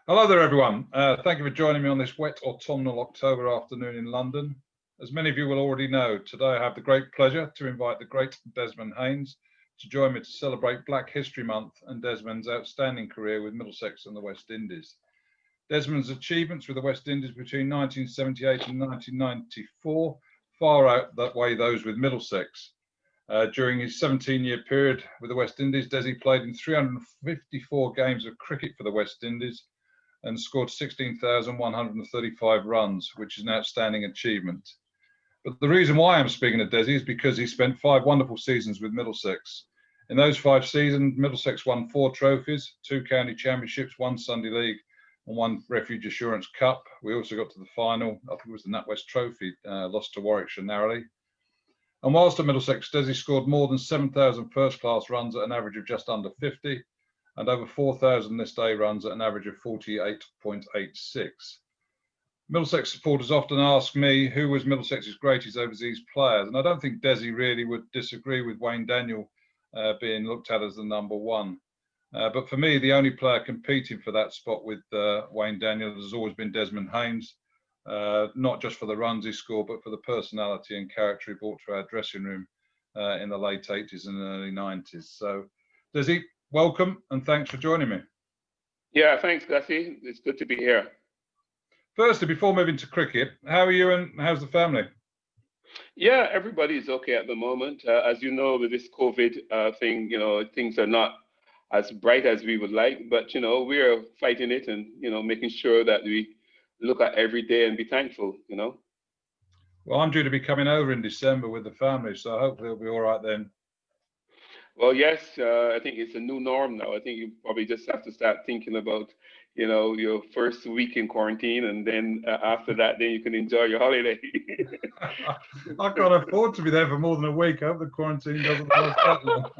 Hello there, everyone. Thank you for joining me on this wet autumnal October afternoon in London. As many of you will already know, today I have the great pleasure to invite the great Desmond Haynes to join me to celebrate Black History Month and Desmond's outstanding career with Middlesex and the West Indies. Desmond's achievements with the West Indies between 1978 and 1994 far outweigh those with Middlesex. During his 17-year period with the West Indies, Desi played in 354 games of cricket for the West Indies and scored 16,135 runs, which is an outstanding achievement. But the reason why I'm speaking of Desi is because he spent 5 wonderful seasons with Middlesex. In those 5 seasons, Middlesex won 4 trophies, 2 county championships, 1 Sunday League and 1 Refuge Assurance Cup. We also got to the final, I think it was the NatWest Trophy, lost to Warwickshire narrowly. And whilst at Middlesex, Desi scored more than 7,000 first-class runs at an average of just under 50, and over 4,000 this day runs at an average of 48.86. Middlesex supporters often ask me who was Middlesex's greatest overseas players, and I don't think Desi really would disagree with Wayne Daniel being looked at as the #1. But for me, the only player competing for that spot with Wayne Daniel has always been Desmond Haynes, not just for the runs he scored, but for the personality and character he brought to our dressing room in the late 80s and early 90s. So, Desi, welcome and thanks for joining me. Yeah, thanks, Gussie. It's good to be here. Firstly, before moving to cricket, how are you and how's the family? Yeah, everybody's okay at the moment. As you know, with this COVID thing, things are not as bright as we would like, but, we are fighting it and, making sure that we look at every day and be thankful, Well, I'm due to be coming over in December with the family, so hopefully it'll be all right then. Well, yes, I think it's a new norm now. I think you probably just have to start thinking about, your first week in quarantine, and then after that, then you can enjoy your holiday. I can't afford to be there for more than a week. I hope the quarantine doesn't last that long.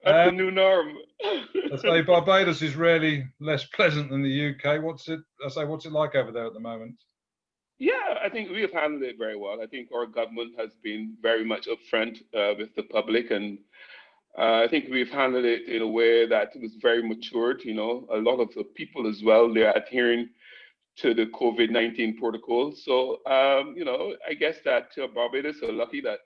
That's the new norm. I say Barbados is really less pleasant than the UK. What's it like over there at the moment? Yeah, I think we've handled it very well. I think our government has been very much upfront with the public, and I think we've handled it in a way that was very matured. A lot of the people as well, they're adhering to the COVID-19 protocol. So, I guess that Barbados are lucky that,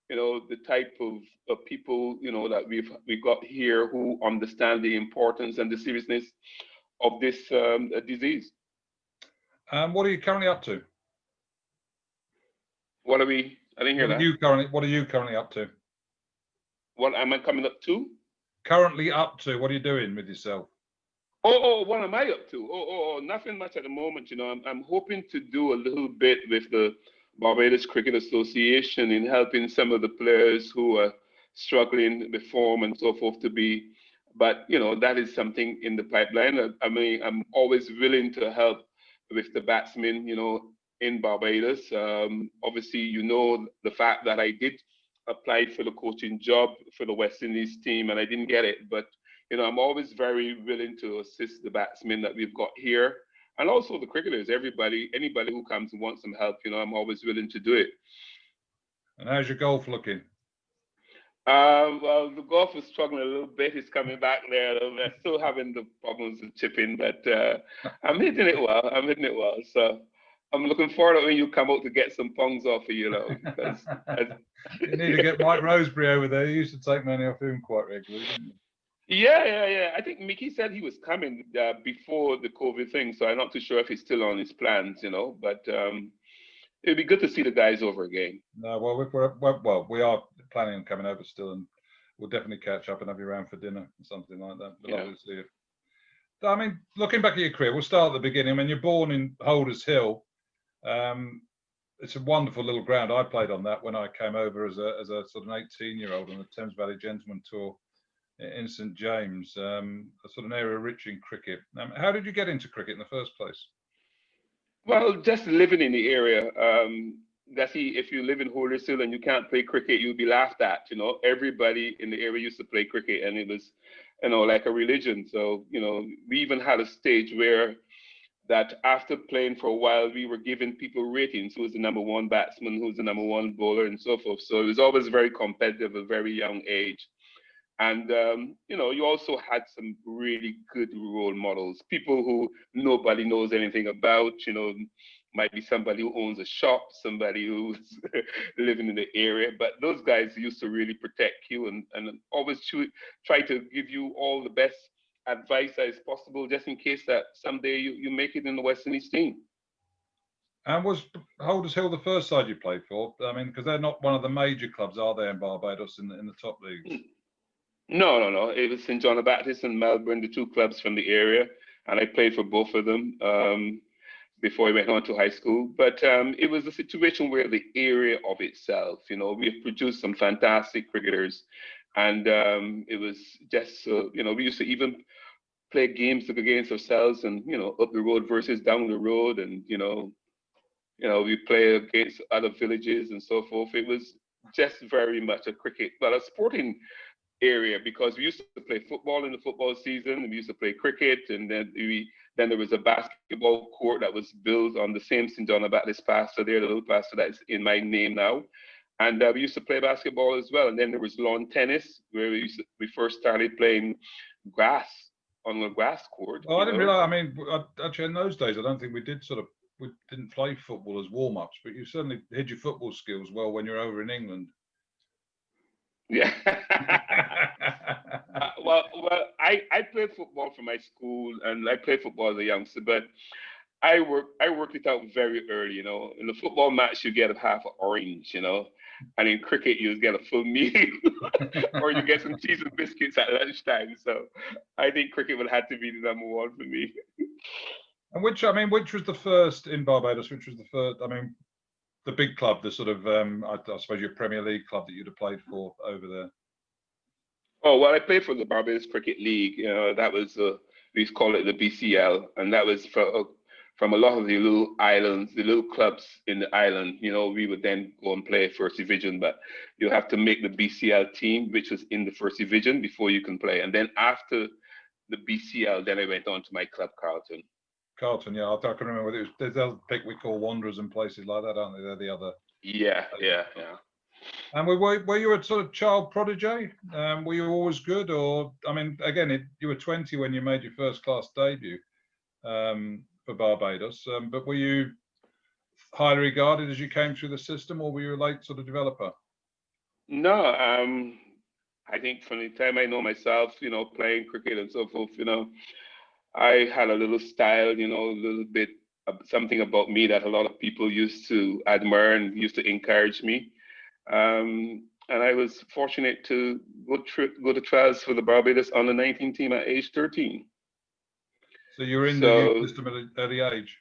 the type of people, that we've got here who understand the importance and the seriousness of this disease. What are you currently up to? What are we? I didn't hear that. What are you currently up to? What am I coming up to? Currently up to? What are you doing with yourself? Oh, what am I up to? Oh, nothing much at the moment. I'm hoping to do a little bit with the Barbados Cricket Association in helping some of the players who are struggling with form and so forth but that is something in the pipeline. I mean, I'm always willing to help with the batsmen, in Barbados. Obviously, the fact that I did apply for the coaching job for the West Indies team and I didn't get it, but I'm always very willing to assist the batsmen that we've got here, and also the cricketers. Anybody who comes and wants some help, I'm always willing to do it. And how's your golf looking? Well, the golf is struggling a little bit. It's coming back there. We're still having the problems with chipping, but I'm hitting it well. So I'm looking forward to when you come out to get some pongs off of you, because you need to get Mike Roseberry over there. He used to take money off him quite regularly, didn't you? Yeah. I think Mickey said he was coming before the COVID thing, so I'm not too sure if he's still on his plans, but it'd be good to see the guys over again. No, we are planning on coming over still, and we'll definitely catch up and have you around for dinner or something like that. But lovely to see you. I mean, looking back at your career, we'll start at the beginning. I mean, you're born in Holders Hill. It's a wonderful little ground. I played on that when I came over as a sort of an 18-year-old on the Thames Valley Gentlemen Tour in St James, a sort of an area rich in cricket. How did you get into cricket in the first place? Well, just living in the area. If you live in Holders Hill and you can't play cricket, you'll be laughed at. Everybody in the area used to play cricket, and it was, like a religion. So, we even had a stage where that after playing for a while, we were giving people ratings. Who's the #1 batsman, who's the #1 bowler, and so forth. So it was always very competitive at a very young age. And, you also had some really good role models, people who nobody knows anything about, might be somebody who owns a shop, somebody who's living in the area. But those guys used to really protect you and always try to give you all the best advice as possible, just in case that someday you make it in the West Indies team. And was Holders Hill the first side you played for? I mean, because they're not one of the major clubs, are they, in Barbados in the top leagues? No. It was St. John the Baptist and Melbourne, the two clubs from the area, and I played for both of them before I went on to high school. But it was a situation where the area of itself, we've produced some fantastic cricketers, and it was just, we used to even play games against ourselves, and up the road versus down the road, and we play against other villages and so forth. It was just very much a sporting area, because we used to play football in the football season, and we used to play cricket, and then there was a basketball court that was built on the same St. John the Baptist pasture there, the little pasture that's in my name now. And we used to play basketball as well. And then there was lawn tennis, where we first started playing grass on the grass court. Well, I didn't realize. I mean, actually, in those days, I don't think we didn't play football as warm-ups, but you certainly hid your football skills well when you're over in England. Yeah. Well, I played football for my school, and I played football as a youngster, but I worked it out very early. In the football match, you get a half an orange, and in cricket, you get a full meal, or you get some cheese and biscuits at lunchtime. So I think cricket would have to be the number one for me. And which was the first in Barbados? Which was the first? I mean, the big club, the sort of, I suppose your Premier League club that you'd have played for over there. Oh, well, I played for the Barbados Cricket League. That was, we used to call it the BCL, and that was from a lot of the little islands, the little clubs in the island. We would then go and play first division, but you have to make the BCL team, which was in the first division, before you can play. And then after the BCL, then I went on to my club, Carlton. Carlton, yeah, I can remember. There's the Pickwick or Wanderers and places like that, aren't they? They're the other. Yeah. And were you a sort of child prodigy? Were you always good, or I mean, again, you were 20 when you made your first class debut for Barbados, but were you highly regarded as you came through the system, or were you a late sort of developer? No, I think from the time I know myself, playing cricket and so forth, I had a little style, a little bit of something about me that a lot of people used to admire and used to encourage me. And I was fortunate to go to trials for the Barbados under-19 team at age 13. So you were in the youth system at an early age?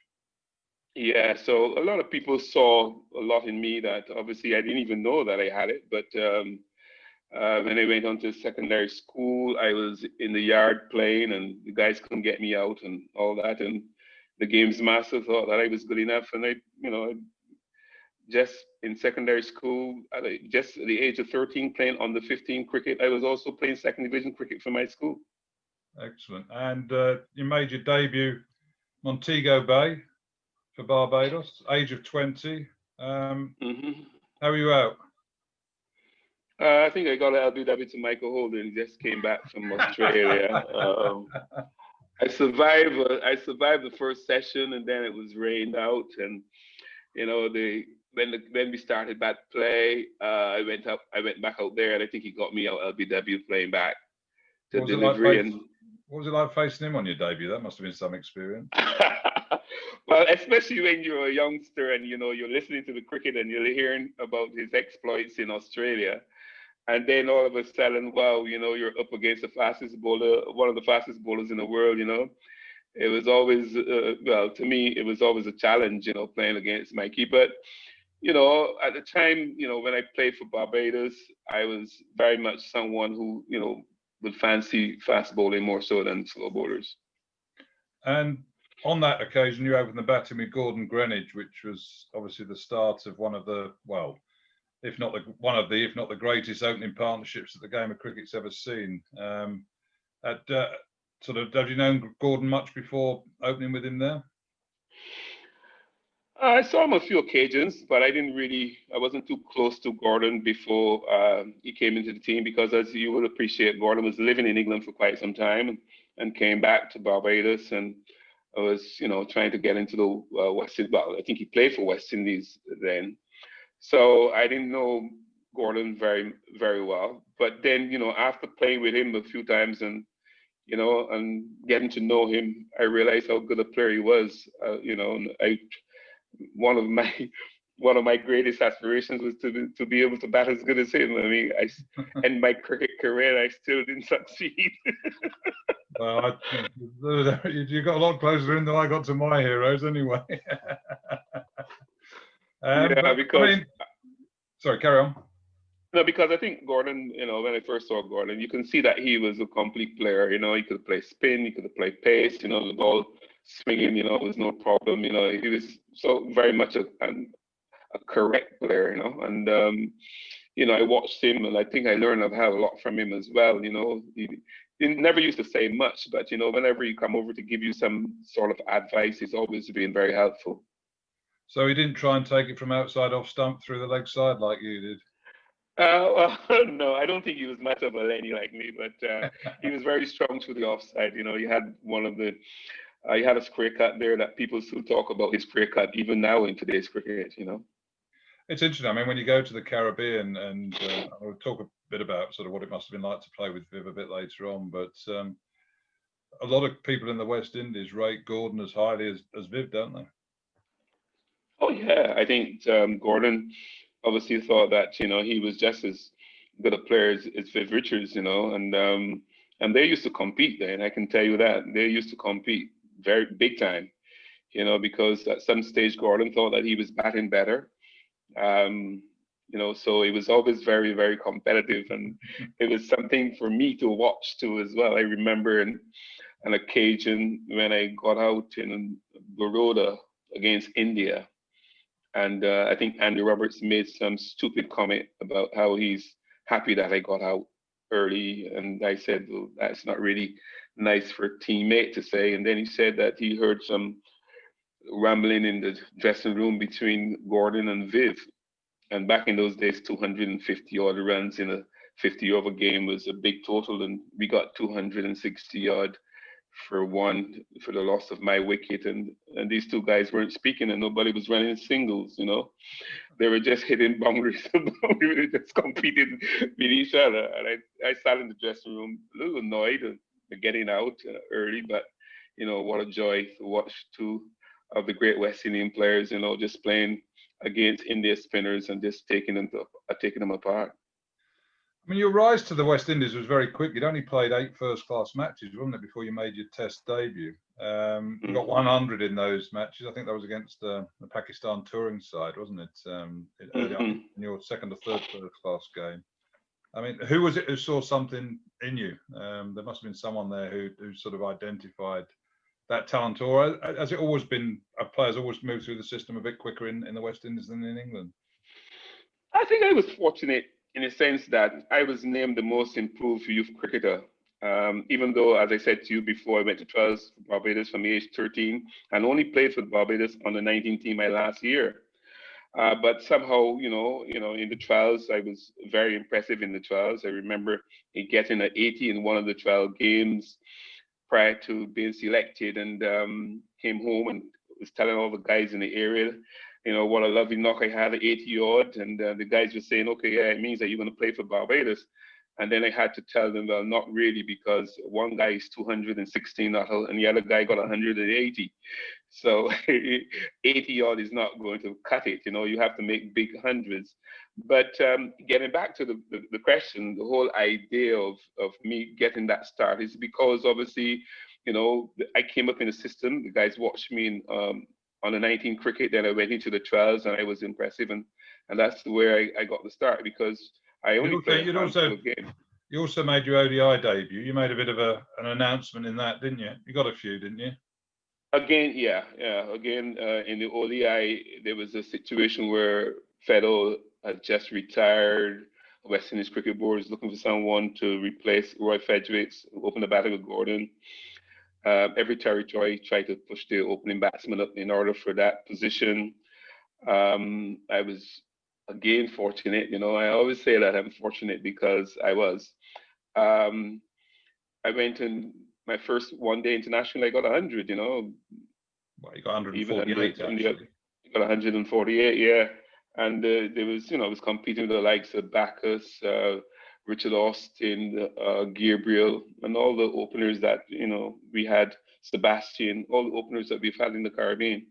Yeah, so a lot of people saw a lot in me that obviously I didn't even know that I had it, but when I went on to secondary school, I was in the yard playing, and the guys couldn't get me out and all that. And the games master thought that I was good enough, and I just in secondary school, just at the age of 13, playing under 15 cricket. I was also playing second division cricket for my school. Excellent. And you made your debut Montego Bay for Barbados, age of 20. How are you out? I think I got an LBW to Michael Holden. Just came back from Australia. I survived the first session, and then it was rained out. And when we started back play, I went back out there, and I think he got me out LBW playing back to delivery. What was it like facing him on your debut? That must have been some experience. Well, especially when you're a youngster and you're listening to the cricket and you're hearing about his exploits in Australia. And then all of a sudden, wow, you're up against the fastest bowler, one of the fastest bowlers in the world, It was always, to me, it was always a challenge, playing against Mikey. But, at the time, when I played for Barbados, I was very much someone who, would fancy fast bowling more so than slow bowlers. And on that occasion, you opened the batting with Gordon Greenidge, which was obviously the start of one of the, if not the greatest opening partnerships that the game of cricket's ever seen. Have you known Gordon much before opening with him there? I saw him a few occasions, but I wasn't too close to Gordon before he came into the team because, as you will appreciate, Gordon was living in England for quite some time and came back to Barbados. And I was, trying to get into the West Indies. Well, I think he played for West Indies then. So I didn't know Gordon very, very well. But then, after playing with him a few times and getting to know him, I realized how good a player he was. And one of my one of my greatest aspirations was to be able to bat as good as him. I mean, in my cricket career, I still didn't succeed. Well, you got a lot closer in than I got to my heroes, anyway. Yeah, because sorry, carry on. no, because I think Gordon, when I first saw Gordon, you can see that he was a complete player. He could play spin, he could play pace. The ball swinging, was no problem. He was so very much a correct player. And I watched him, and I think I learned a lot from him as well. He never used to say much, but whenever he come over to give you some sort of advice, he's always been very helpful. So he didn't try and take it from outside off stump through the leg side like you did? Well, no, I don't think he was much of a lady like me, but he was very strong to the offside. He had he had a square cut there that people still talk about his square cut even now in today's cricket. It's interesting. I mean, when you go to the Caribbean, and I'll talk a bit about sort of what it must have been like to play with Viv a bit later on, but a lot of people in the West Indies rate Gordon as highly as Viv, don't they? Oh yeah, I think Gordon obviously thought that he was just as good a player as Viv Richards, and they used to compete then. I can tell you that they used to compete very big time, because at some stage Gordon thought that he was batting better, so it was always very, very competitive, and it was something for me to watch too as well. I remember an occasion when I got out in Baroda against India. And I think Andy Roberts made some stupid comment about how he's happy that I got out early. And I said, well, that's not really nice for a teammate to say. And then he said that he heard some rambling in the dressing room between Gordon and Viv. And back in those days, 250 odd runs in a 50 over game was a big total. And we got 260 odd for the loss of my wicket, and these two guys weren't speaking, and nobody was running singles. They were just hitting boundaries. We were just competing with each other, and I sat in the dressing room a little annoyed and getting out early, but what a joy to watch two of the great West Indian players, just playing against India spinners and just taking them apart. I mean, your rise to the West Indies was very quick. You'd only played 8 first-class matches, wasn't it, before you made your Test debut? You got 100 in those matches. I think that was against the Pakistan touring side, wasn't it? Early on in your second or third first-class game. I mean, who was it who saw something in you? There must have been someone there who sort of identified that talent, or has it always been players always moved through the system a bit quicker in the West Indies than in England? I think I was fortunate in the sense that I was named the most improved youth cricketer. Even though, as I said to you before, I went to trials for Barbados from age 13 and only played for Barbados on the 19 team my last year. But somehow, in the trials, I was very impressive in the trials. I remember getting an 80 in one of the trial games prior to being selected, and came home and was telling all the guys in the area, what a lovely knock I had at 80 odd. And the guys were saying, okay, yeah, it means that you're going to play for Barbados. And then I had to tell them, well, not really, because one guy is 216 and the other guy got 180. So 80 odd is not going to cut it. You have to make big hundreds. But getting back to the question, the whole idea of me getting that start is because obviously, I came up in the system. The guys watched me on the 19 cricket. Then I went into the trials and I was impressive. And that's where I got the start, because I only played a handful of games. You also made your ODI debut. You made a bit of an announcement in that, didn't you? You got a few, didn't you? Again, yeah. Again, in the ODI, there was a situation where Feddo had just retired. West Indies Cricket Board is looking for someone to replace Roy Fredericks, who opened the battle with Gordon. Every territory tried to push the opening batsman up in order for that position. I was again fortunate. You know, I always say that I'm fortunate because I was. Um, I went in my first one-day international. I got 100. You know, Well, you got even in 148 the actually. got 148. Yeah, and there was, you know, I was competing with the likes of Bacchus, Richard Austin, Gabriel, and all the openers that, you know, we had. Sebastian, all the openers that we've had in the Caribbean.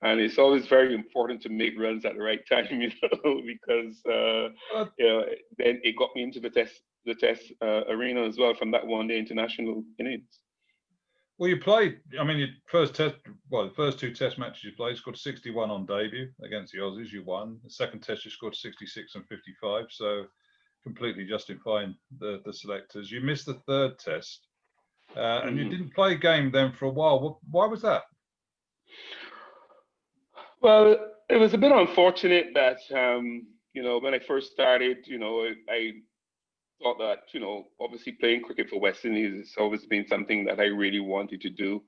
And it's always very important to make runs at the right time, you know, because Uh, you know, then it got me into the test arena as well from that one-day international innings. well, you played. I mean, your first test. Well, the first two test matches you played, scored 61 on debut against the Aussies. You won. The second test, you scored 66 and 55. So completely justifying the selectors. You missed the third test, and you Mhm. didn't play a game then for a while. Why was that? Well, it was a bit unfortunate that you know, when I first started, you know, I thought that, you know, obviously playing cricket for West Indies has always been something that I really wanted to do.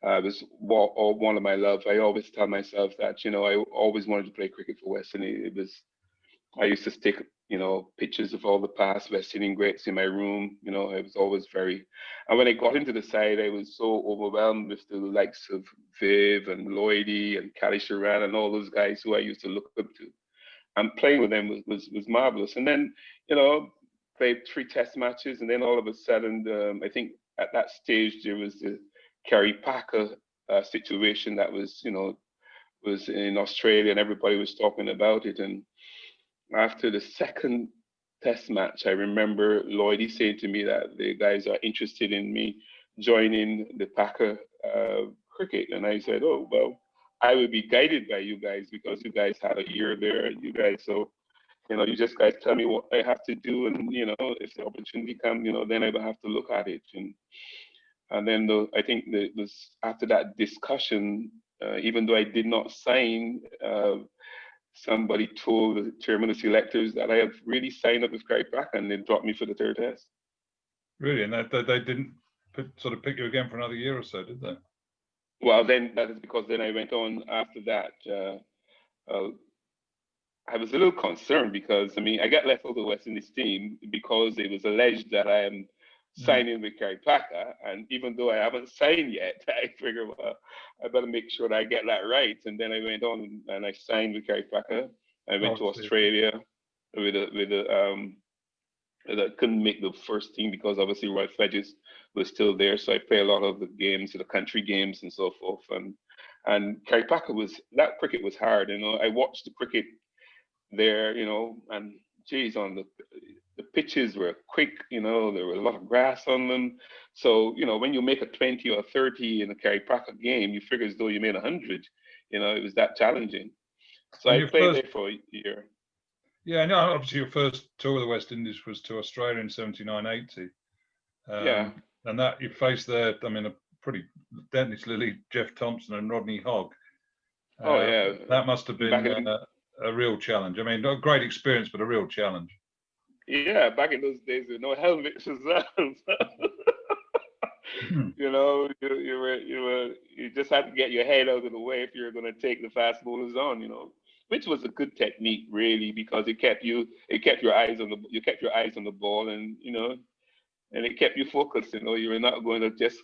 It was one of my love. I always tell myself that, you know, I always wanted to play cricket for West Indies. It was, I used to stick, you know, pictures of all the past West Indian greats in my room. You know, I was always very, and when I got into the side, I was so overwhelmed with the likes of Viv and Lloydie and Cali Sharan and all those guys who I used to look up to. And playing with them was marvelous. And then, you know, played three test matches, and then all of a sudden, I think at that stage there was the Kerry Packer situation that was, you know, was in Australia, and everybody was talking about it. And after the second test match, I remember Lloydie saying to me that the guys are interested in me joining the Packer cricket. And I said, oh, well, I will be guided by you guys because you guys had a year there. And you guys, so, you know, you just guys tell me what I have to do. And, you know, if the opportunity comes, you know, then I will have to look at it. And then I think that it was after that discussion, even though I did not sign, somebody told the chairman of selectors that I have really signed up with Craig Brack, and they dropped me for the third test. Really, and they didn't sort of pick you again for another year or so, did they? Well, then that is because then I went on after that. I was a little concerned because, I mean, I got left out of the West Indies team because it was alleged that I am Mm. signing with Kerry Packer. And even though I haven't signed yet, I figured, well, I better make sure that I get that right. And then I went on and I signed with Kerry Packer. I went to Obviously. Australia I couldn't make the first team because obviously Roy Fledges was still there. So I play a lot of the games, the country games and so forth. And Kerry Packer that cricket was hard. You know, I watched the cricket there, you know, and geez, on the pitches were quick, you know, there was a lot of grass on them. So, you know, when you make a 20 or 30 in a Kerry Packer game, you figure as though you made 100. You know, it was that challenging. So And I your played first, there for a year. yeah, no, obviously your first tour of the West Indies was to Australia in 79, 80. Yeah. And that you faced there, I mean, a pretty Dennis Lilly, Jeff Thompson, and Rodney Hogg. Oh, yeah. That must have Back been in a real challenge. I mean, not a great experience, but a real challenge. Yeah, back in those days with no helmets as well. You know, you just had to get your head out of the way if you were going to take the fast bowlers on. You know, which was a good technique really because it kept your eyes on the ball, and you know, and it kept you focused. You know, you were not going to just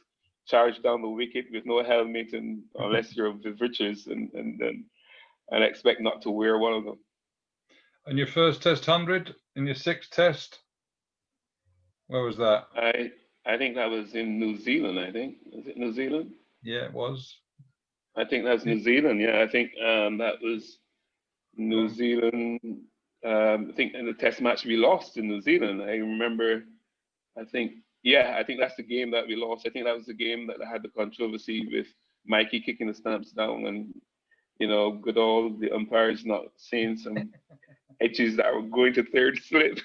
charge down the wicket with no helmet, and unless you're Viv Richards, and expect not to wear one of them. And your first test 100 in your sixth test, where was that? I think that was in New Zealand. I think was it New Zealand? Yeah, it was. I think that's New Zealand. Yeah, I think that was New Zealand. I think in the Test match we lost in New Zealand. I remember. I think I think that's the game that we lost. I think that was the game that had the controversy with Mikey kicking the stumps down, and you know, good old the umpires not seeing some edges that were going to third slip.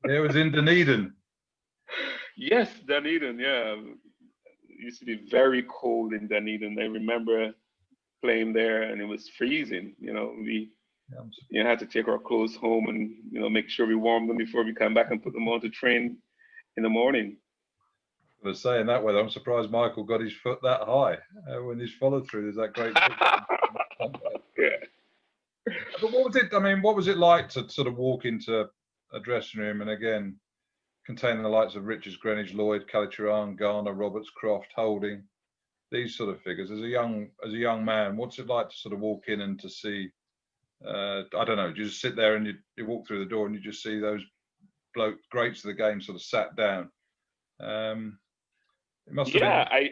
Yeah, it was in Dunedin. Yes, Dunedin. Yeah, it used to be very cold in Dunedin. I remember playing there, and it was freezing. You know, we had to take our clothes home and you know make sure we warm them before we come back and put them on to train in the morning. I was saying that way. I'm surprised Michael got his foot that high when his follow through. There's that great picture. But what was it? I mean, what was it like to sort of walk into a dressing room and again contain the likes of Richards, Greenwich, Lloyd, Calichuran, Garner, Roberts, Croft, Holding, these sort of figures? As a young man, what's it like to sort of walk in and to see? I don't know. You just sit there and you walk through the door and you just see those greats of the game sort of sat down. It must have Yeah, been.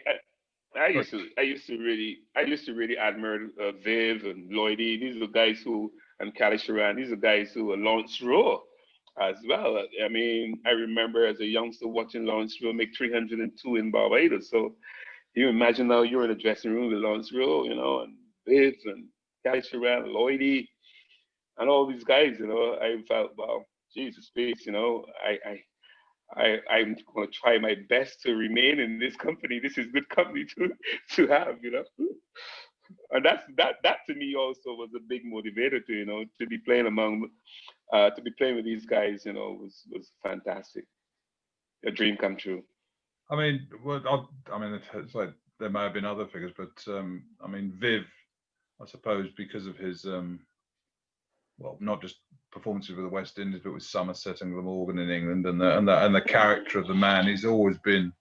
I used to really admire Viv and Lloydie. These are guys who, and Cali Sharan. These are guys who are Lawrence Rowe as well. I mean, I remember as a youngster watching Lawrence Rowe make 302 in Barbados. So you imagine now you're in a dressing room with Lawrence Rowe, and Viv and Cali Sharan, Lloydie, and all these guys. I felt, wow, Jesus, space. I'm going to try my best to remain in this company. This is good company to have, And that to me also was a big motivator to be playing with these guys, was fantastic. A dream come true. I mean, it's like there may have been other figures, but I mean, Viv, I suppose because of his not just performances with the West Indies, but with Somerset and Glamorgan in England, and the character of the man, he's always been,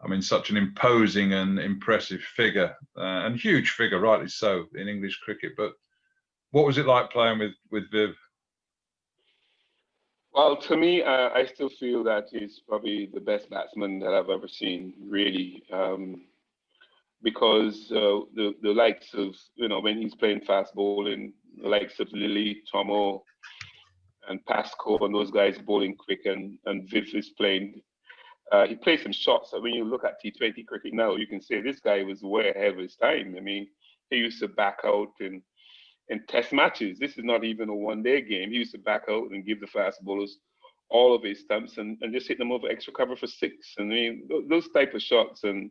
I mean, such an imposing and impressive figure, and huge figure, rightly so, in English cricket. But what was it like playing with Viv? Well, to me, I still feel that he's probably the best batsman that I've ever seen, really, because the likes of, when he's playing fast bowling, the likes of Lilly, Tomo, and Pascoe, and those guys bowling quick, and Viv is playing. He plays some shots. So when you look at T20 cricket now, you can say this guy was way ahead of his time. I mean, he used to back out in test matches. This is not even a one-day game. He used to back out and give the fast bowlers all of his stumps and just hit them over extra cover for six. I mean, those type of shots, and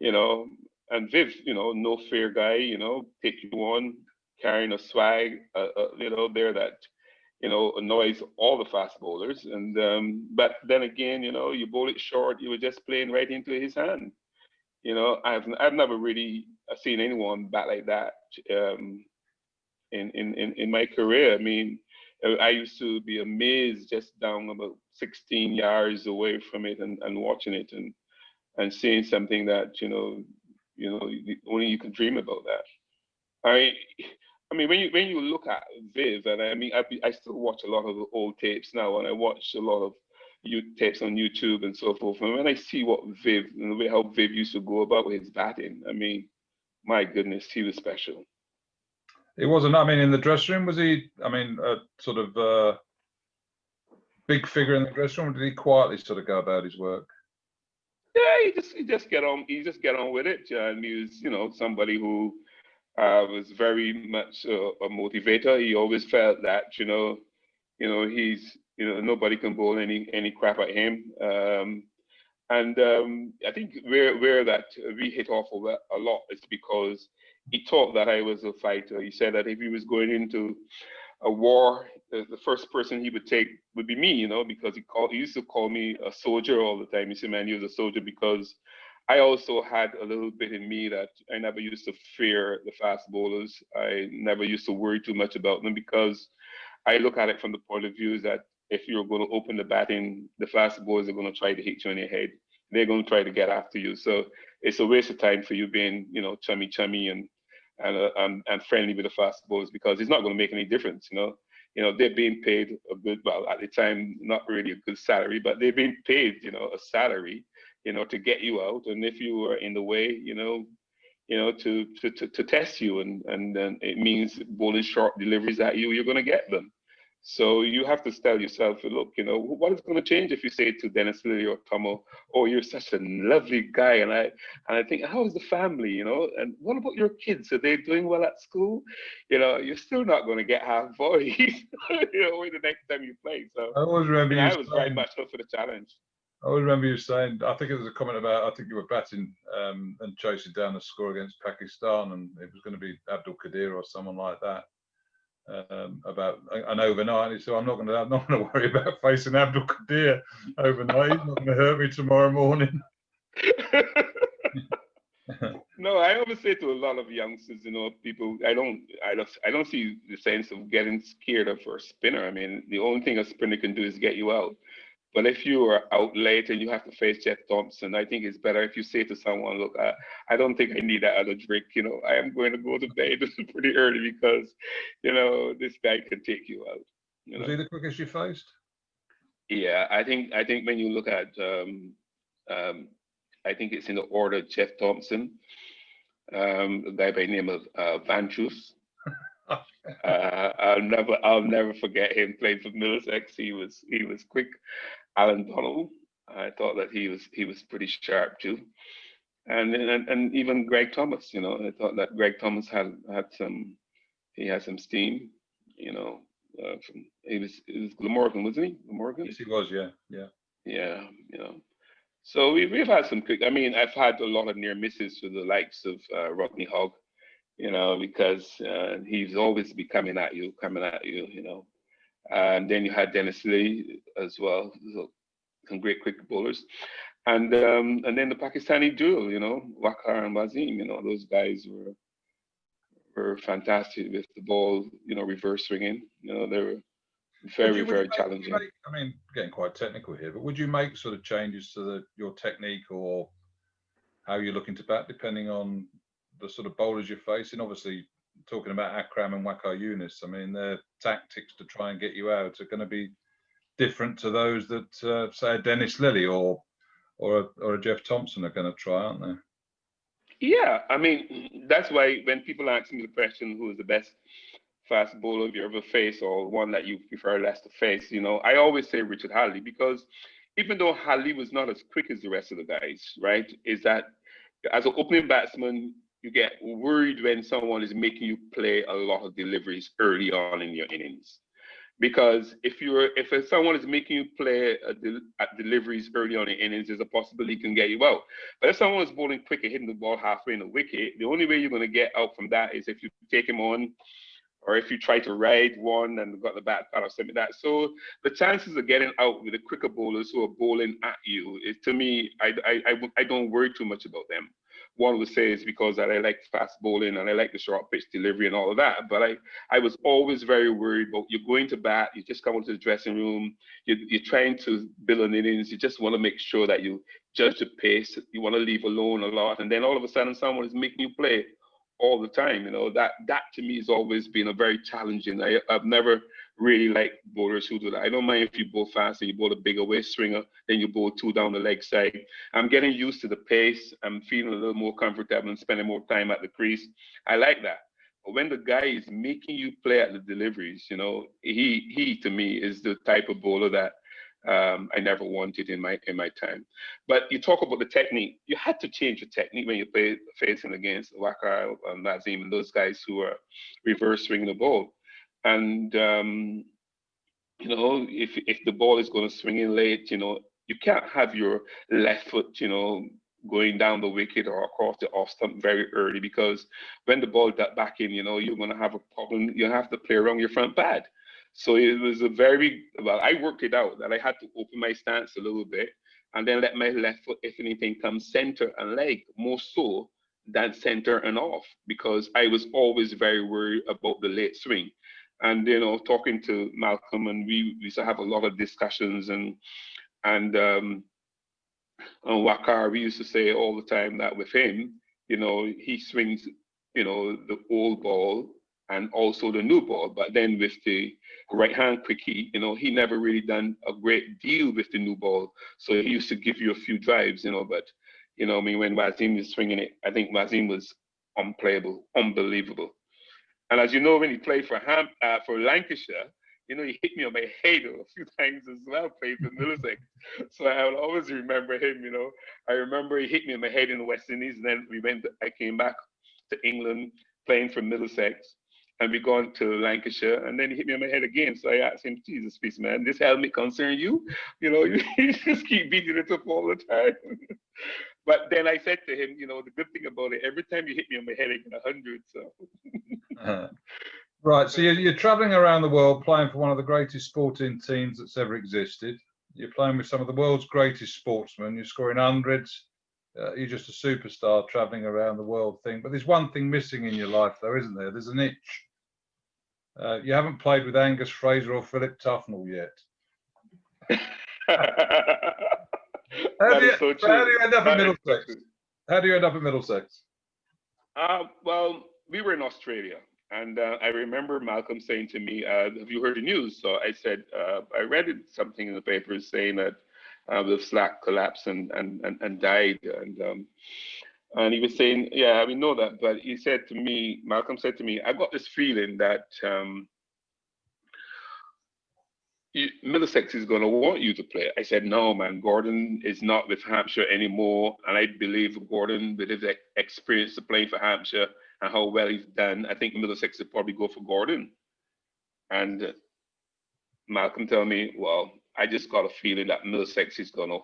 and Viv, no fear guy, take you on, carrying a swag, there that, annoys all the fast bowlers. And but then again, you bowl it short, you were just playing right into his hand. I've never really seen anyone bat like that in my career. I mean, I used to be amazed just down about 16 yards away from it and watching it and seeing something that only you can dream about that. I mean, when you look at Viv, and I mean, I still watch a lot of the old tapes now, and I watch a lot of tapes on YouTube and so forth. And when I see what Viv, and the way how Viv used to go about his batting, I mean, my goodness, he was special. It wasn't. I mean, in the dressing room, was he? I mean, a sort of big figure in the dressing room. Or did he quietly sort of go about his work? Yeah, he just get on. He just get on with it. And he was, somebody who was very much a motivator. He always felt that, he's, nobody can bowl any crap at him. And I think where that we hit off a lot is because he thought that I was a fighter. He said that if he was going into a war, the first person he would take would be me, because he used to call me a soldier all the time. He said, man, he was a soldier, because I also had a little bit in me that I never used to fear the fast bowlers. I never used to worry too much about them, because I look at it from the point of view that if you're going to open the batting, the fast bowlers are going to try to hit you in your head. They're going to try to get after you. So it's a waste of time for you being, chummy and friendly with the fast bowlers, because it's not going to make any difference. They're being paid a good, well, at the time, not really a good salary, but they're being paid, a salary, to get you out. And if you are in the way, to test you, and then it means bowling short deliveries at you, you're going to get them. So you have to tell yourself, look, what is going to change if you say to Dennis Lilly or Tomo, oh, you're such a lovely guy, and I think, how is the family, and what about your kids? Are they doing well at school? You're still not going to get half voice, the next time you play. So I always remember I was very much up for the challenge. I always remember you saying, I think it was a comment about, I think you were batting and chasing down the score against Pakistan, and it was going to be Abdul Qadir or someone like that. About an overnight, and he said, I'm not going to worry about facing Abdul Qadir overnight. He's not going to hurt me tomorrow morning. No, I always say to a lot of youngsters, you know, people, I don't see the sense of getting scared of a spinner. I mean, the only thing a spinner can do is get you out. But if you are out late and you have to face Jeff Thompson, I think it's better if you say to someone, look, I don't think I need that other drink. You know, I am going to go to bed pretty early because, you know, this guy can take you out. You Was know. he the quickest you faced? Yeah, I think when you look at um, I think it's in the order Jeff Thompson, a guy by the name of Van Troos. I'll never forget him playing for Middlesex. He was quick. Alan Donald, I thought that he was pretty sharp too. And even Greg Thomas, you know, I thought that Greg Thomas had some steam, you know. He was Glamorgan, wasn't he? Glamorgan? Yes, he was. Yeah, yeah. Yeah, you know. So we've had some quick. I mean, I've had a lot of near misses with the likes of Rodney Hogg, you know, because he's always be coming at you, you know. And then you had Dennis Lee as well, so some great quick bowlers, and then the Pakistani duo, you know, Waqar and Wasim, you know, those guys were fantastic with the ball, you know, reverse swinging, you know, they were Would very you, would you very make, would you challenging. make, I mean, getting quite technical here, but would you make sort of changes to your technique or how you're looking to bat depending on the sort of bowlers you're facing? Obviously, talking about Akram and Waqar Yunis, I mean, their tactics to try and get you out are going to be different to those that say a Dennis Lilly or a Jeff Thompson are going to try, aren't they? Yeah, I mean, that's why when people ask me the question, who is the best fast bowler you ever faced or one that you prefer less to face, you know, I always say Richard Hadley because even though Hadley was not as quick as the rest of the guys, right, is that as an opening batsman, you get worried when someone is making you play a lot of deliveries early on in your innings. Because if someone is making you play at deliveries early on in innings, there's a possibility he can get you out. But if someone is bowling quick and hitting the ball halfway in the wicket, the only way you're going to get out from that is if you take him on, or if you try to ride one and got the bat out or something like that. So the chances of getting out with the quicker bowlers who are bowling at you, to me, I don't worry too much about them. One would say it's because that I like fast bowling and I like the short pitch delivery and all of that. But I was always very worried about you're going to bat, you just come into the dressing room, you're trying to build an innings, you just want to make sure that you judge the pace, you want to leave alone a lot, and then all of a sudden someone is making you play all the time. You know, that to me has always been a very challenging. I've never really liked bowlers who do that. I don't mind if you bowl fast and you bowl a bigger waist swinger, then you bowl two down the leg side. I'm getting used to the pace. I'm feeling a little more comfortable and spending more time at the crease. I like that. But when the guy is making you play at the deliveries, you know, he to me is the type of bowler that I never wanted in my time. But you talk about the technique. You had to change your technique when you play facing against Waqar and Nazim and those guys who are reverse swinging the ball. And you know, if the ball is going to swing in late, you know, you can't have your left foot, you know, going down the wicket or across the off stump very early because when the ball back in, you know, you're going to have a problem. You have to play around your front pad. So it was well, I worked it out that I had to open my stance a little bit and then let my left foot, if anything, come center and leg more so than center and off because I was always very worried about the late swing. And you know, talking to Malcolm, and we used to have a lot of discussions, and Wakar, we used to say all the time that with him, you know, he swings, you know, the old ball and also the new ball. But then with the right hand quickie, you know, he never really done a great deal with the new ball. So he used to give you a few drives, you know, but you know, I mean, when Wasim was swinging it, I think Wasim was unplayable, unbelievable. And as you know, when he played for Lancashire, you know, he hit me on my head a few times as well, playing for Middlesex. So I will always remember him, you know. I remember he hit me on my head in the West Indies, and then I came back to England playing for Middlesex, and we gone to Lancashire, and then he hit me on my head again. So I asked him, Jesus, please, man, this helmet concern you? You know, you just keep beating it up all the time. But then I said to him, you know, the good thing about it, every time you hit me on my head, I get 100. So. Right, so you're traveling around the world playing for one of the greatest sporting teams that's ever existed. You're playing with some of the world's greatest sportsmen. You're scoring hundreds. you're just a superstar traveling around the world thing. But there's one thing missing in your life, though, isn't there? There's an itch. You haven't played with Angus Fraser or Philip Tufnell yet. How do you end up at Middlesex? How do you end up at Middlesex? Well, we were in Australia, and I remember Malcolm saying to me, "Have you heard the news?" So I said, "I read something in the papers saying that the flat collapsed and died," and he was saying, "Yeah, we know that," but he said to me, Malcolm said to me, "I got this feeling that Middlesex is going to want you to play." I said, "No, man, Gordon is not with Hampshire anymore. And I believe Gordon, with his experience to play for Hampshire and how well he's done, I think Middlesex would probably go for Gordon." And Malcolm told me, "Well, I just got a feeling that Middlesex is going to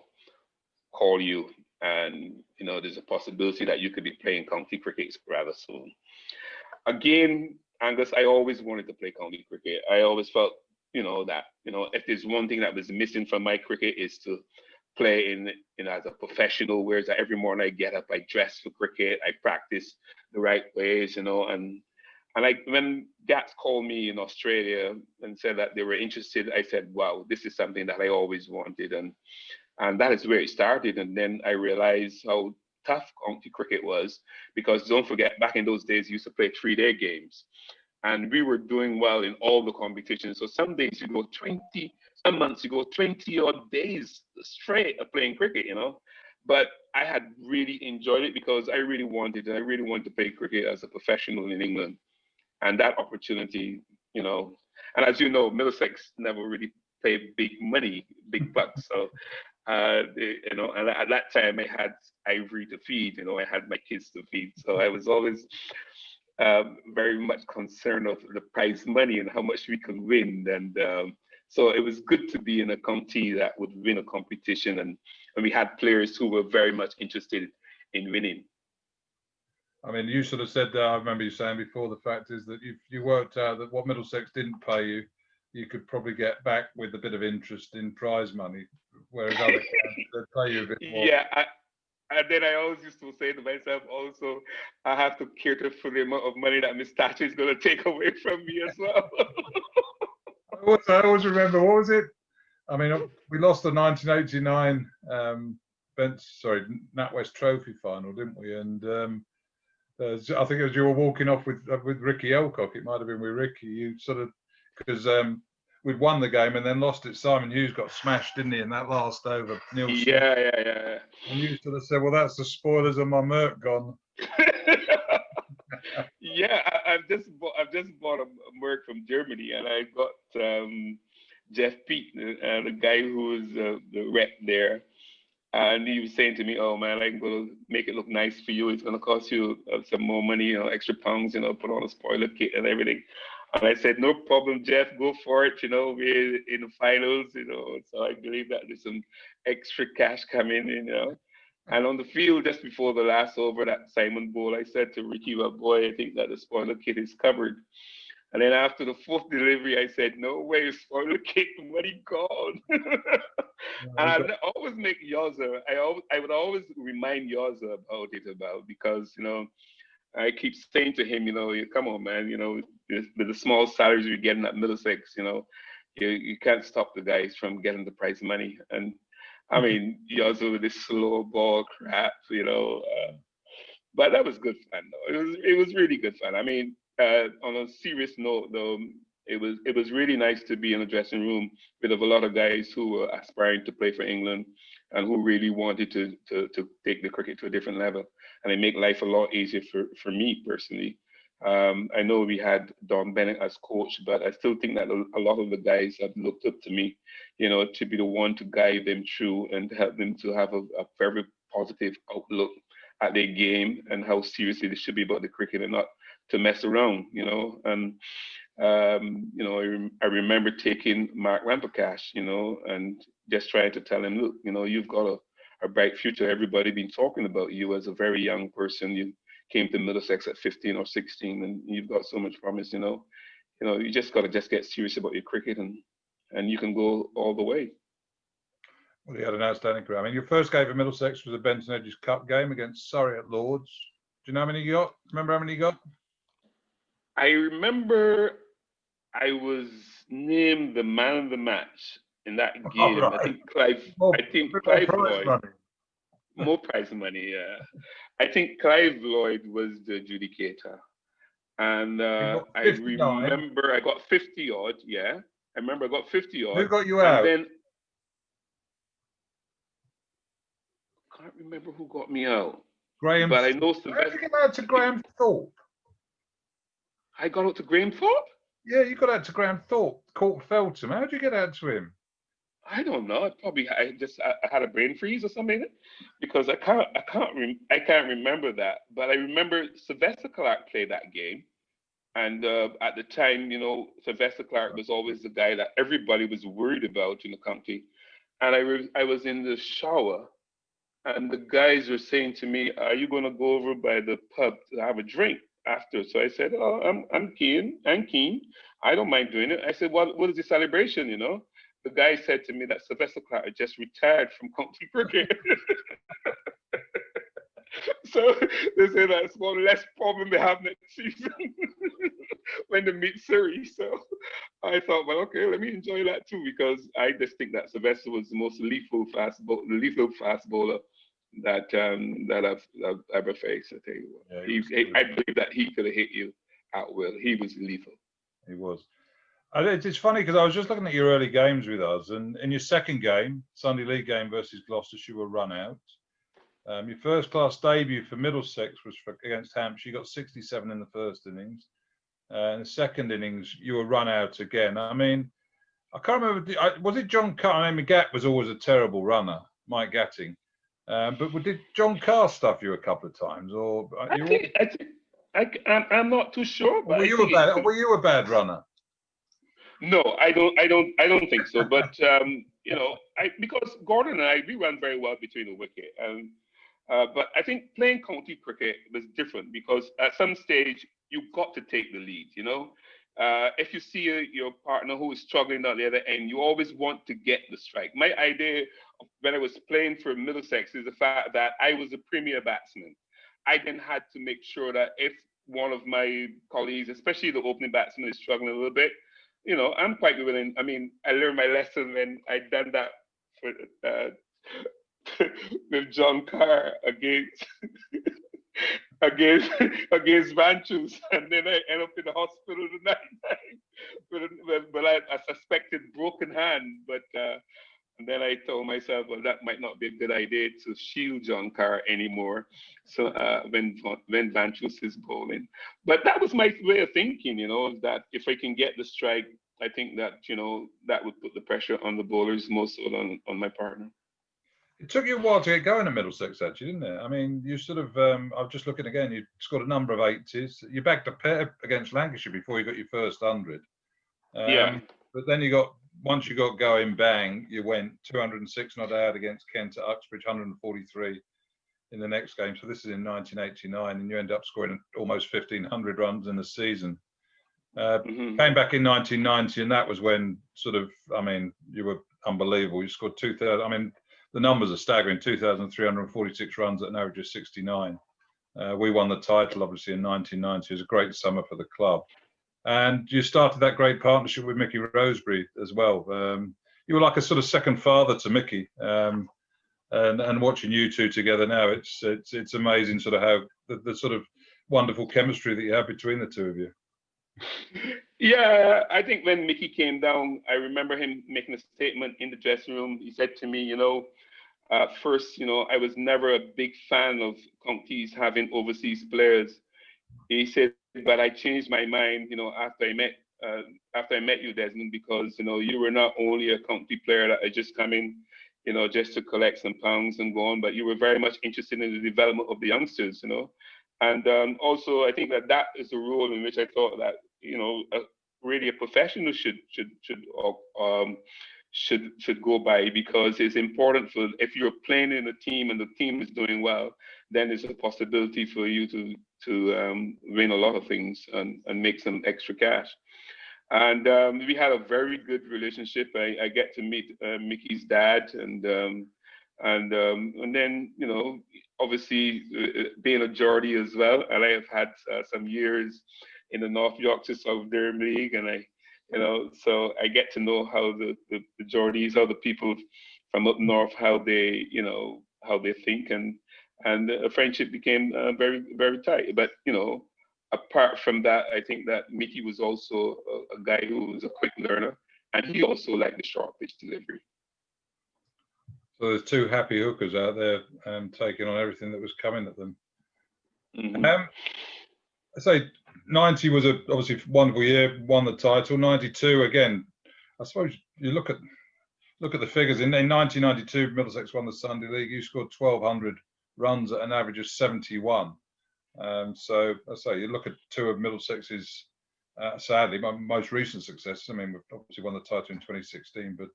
call you. And, there's a possibility that you could be playing county cricket rather soon." Again, Angus, I always wanted to play county cricket. I always felt that if there's one thing that was missing from my cricket is to play in as a professional, whereas every morning I get up, I dress for cricket, I practice the right ways, and like when Gats called me in Australia and said that they were interested, I said, wow, this is something that I always wanted, and that is where it started. And then I realized how tough county cricket was, because don't forget, back in those days you used to play 3-day games. And we were doing well in all the competitions. So some days you go 20, some months you go 20 odd days straight of playing cricket, But I had really enjoyed it because I really wanted to play cricket as a professional in England. And that opportunity, and as you know, Middlesex never really paid big money, big bucks. So, and at that time I had Ivory to feed, I had my kids to feed. So I was always very much concerned of the prize money and how much we could win. And so it was good to be in a county that would win a competition. And we had players who were very much interested in winning. I mean, you sort of said that, I remember you saying before, the fact is that you worked out that what Middlesex didn't pay you, you could probably get back with a bit of interest in prize money, whereas other counties, they'd pay you a bit more. Yeah. And then I always used to say to myself, also, I have to cater for the amount of money that Miss Thatcher is going to take away from me as well. I always remember, what was it? I mean, we lost the 1989 NatWest Trophy final, didn't we? And I think as you were walking off with Ricky Elcock, it might have been with Ricky, you sort of, because we'd won the game and then lost it. Simon Hughes got smashed, didn't he, in that last over? Yeah. And you sort of said, well, that's the spoilers of my Merc gone. Yeah, I've just bought a Merc from Germany, and I got Jeff Pete, the guy who is the rep there. And he was saying to me, "Oh man, I'm going to make it look nice for you. It's going to cost you some more money, extra pounds, put on a spoiler kit and everything." And I said, "No problem, Jeff, go for it. We're in the finals, So I believe that there's some extra cash coming, And on the field, just before the last over, that Simon Bowl, I said to Ricky, "Well, boy, I think that the spoiler kit is covered." And then after the fourth delivery, I said, "No way, spoiler kit, money gone." And I always make Yoza. I would always remind Yoza about because I keep saying to him, come on, man, with the small salaries you're getting at Middlesex, you can't stop the guys from getting the prize money. And I mean, Yoza with this slow ball crap, but that was good fun though. It was really good fun. I mean, on a serious note though, it was really nice to be in a dressing room with a lot of guys who were aspiring to play for England and who really wanted to take the cricket to a different level. And it made life a lot easier for me personally. I know we had Don Bennett as coach, but I still think that a lot of the guys have looked up to me, to be the one to guide them through and to help them to have a very positive outlook at their game and how seriously they should be about the cricket and not to mess around, And I remember taking Mark Rampercash, and just trying to tell him, look, you've got a bright future. Everybody been talking about you as a very young person. You came to Middlesex at 15 or 16, and you've got so much promise. You just got to get serious about your cricket, and you can go all the way. Well, he had an outstanding career. I mean, your first game for Middlesex was a Benton Hedges Cup game against Surrey at Lords. Do you know how many you got? Remember how many you got? I remember I was named the man of the match in that game. Oh, right. I think Clive. More, I think more Clive prize Lloyd. money. More prize money. Yeah. I think Clive Lloyd was the adjudicator, and You got I 59. remember I got 50 odd. Yeah, I remember I got 50 odd. Who got you and out? then can't remember who got me out. Graham. But I know How did Sylvester. you get out to Graham Thorpe? I got out to Graham Thorpe. Yeah, you got out to Graham Thorpe, Court Feltham. How did you get out to him? I don't know. I had a brain freeze or something because I can't remember that. But I remember Sylvester Clark played that game, and at the time, Sylvester Clark was always the guy that everybody was worried about in the county. And I was in the shower, and the guys were saying to me, "Are you going to go over by the pub to have a drink after?" So I said, "Oh, I'm keen. I'm keen. I don't mind doing it." I said, "What is the celebration?" The guy said to me that Sylvester Clark had just retired from county cricket. So they say that's one less problem they have next season when they meet Surrey. So I thought, well, okay, let me enjoy that too, because I just think that Sylvester was the most lethal fast bowler that I've ever faced. I tell you what, I believe that he could have hit you at will. He was lethal. He was. It's funny because I was just looking at your early games with us, and in your second game, Sunday League game versus Gloucestershire, you were run out. Your first class debut for Middlesex was against Hampshire. You got 67 in the first innings. In the second innings, you were run out again. I mean, I can't remember. Was it John Carr? I mean, McGatt was always a terrible runner, Mike Gatting. But did John Carr stuff you a couple of times, or I'm not too sure. But were you a bad runner? No, I don't think so. But because Gordon and I, we ran very well between the wicket, and but I think playing county cricket was different because at some stage you got to take the lead. If you see your partner who is struggling at the other end, you always want to get the strike. My idea of when I was playing for Middlesex is the fact that I was a premier batsman. I then had to make sure that if one of my colleagues, especially the opening batsman, is struggling a little bit, I'm quite willing. I mean, I learned my lesson when I done that for with John Carr against Vanchus, and then I end up in the hospital the night with a suspected broken hand. But and then I told myself, well, that might not be a good idea to shield John Carr anymore. So when Vanchus is bowling, but that was my way of thinking, that if I can get the strike, I think that that would put the pressure on the bowlers more so on my partner. It took you a while to get going at Middlesex, actually, didn't it? I mean, you sort of, I'm just looking again, you scored a number of 80s. You backed a pair against Lancashire before you got your first 100. Yeah. But then once you got going, bang, you went 206 not out against Kent at Uxbridge, 143 in the next game. So this is in 1989, and you end up scoring almost 1,500 runs in the season. Came back in 1990, and that was when you were unbelievable. You scored 2,000. I mean, the numbers are staggering, 2,346 runs at an average of 69. We won the title, obviously, in 1990. It was a great summer for the club. And you started that great partnership with Mickey Rosebery as well. You were like a sort of second father to Mickey. And watching you two together now, it's amazing sort of how the sort of wonderful chemistry that you have between the two of you. Yeah, I think when Mickey came down, I remember him making a statement in the dressing room. He said to me, first, I was never a big fan of counties having overseas players. He said, but I changed my mind, after I met you, Desmond, because you were not only a county player that had just come in, just to collect some pounds and go on, but you were very much interested in the development of the youngsters, And also, I think that is a role in which I thought that really a professional should go by, because it's important for, if you're playing in a team and the team is doing well, then there's a possibility for you to win a lot of things and make some extra cash. And we had a very good relationship. I get to meet Mickey's dad, and then obviously being a Geordie as well, and I have had some years in the North Yorkshire South Durham League, and so I get to know how the Geordies, how the people from up north, how they how they think, and a friendship became very very tight. But apart from that, I think that Mickey was also a guy who was a quick learner, and he also liked the short pitch delivery. So there's two happy hookers out there taking on everything that was coming at them. Mm-hmm. I say 90 was obviously a wonderful year, won the title. 92 again. I suppose you look at the figures. In 1992, Middlesex won the Sunday League. You scored 1,200 runs at an average of 71. So I say you look at two of Middlesex's, sadly, my most recent successes. I mean, we've obviously won the title in 2016, but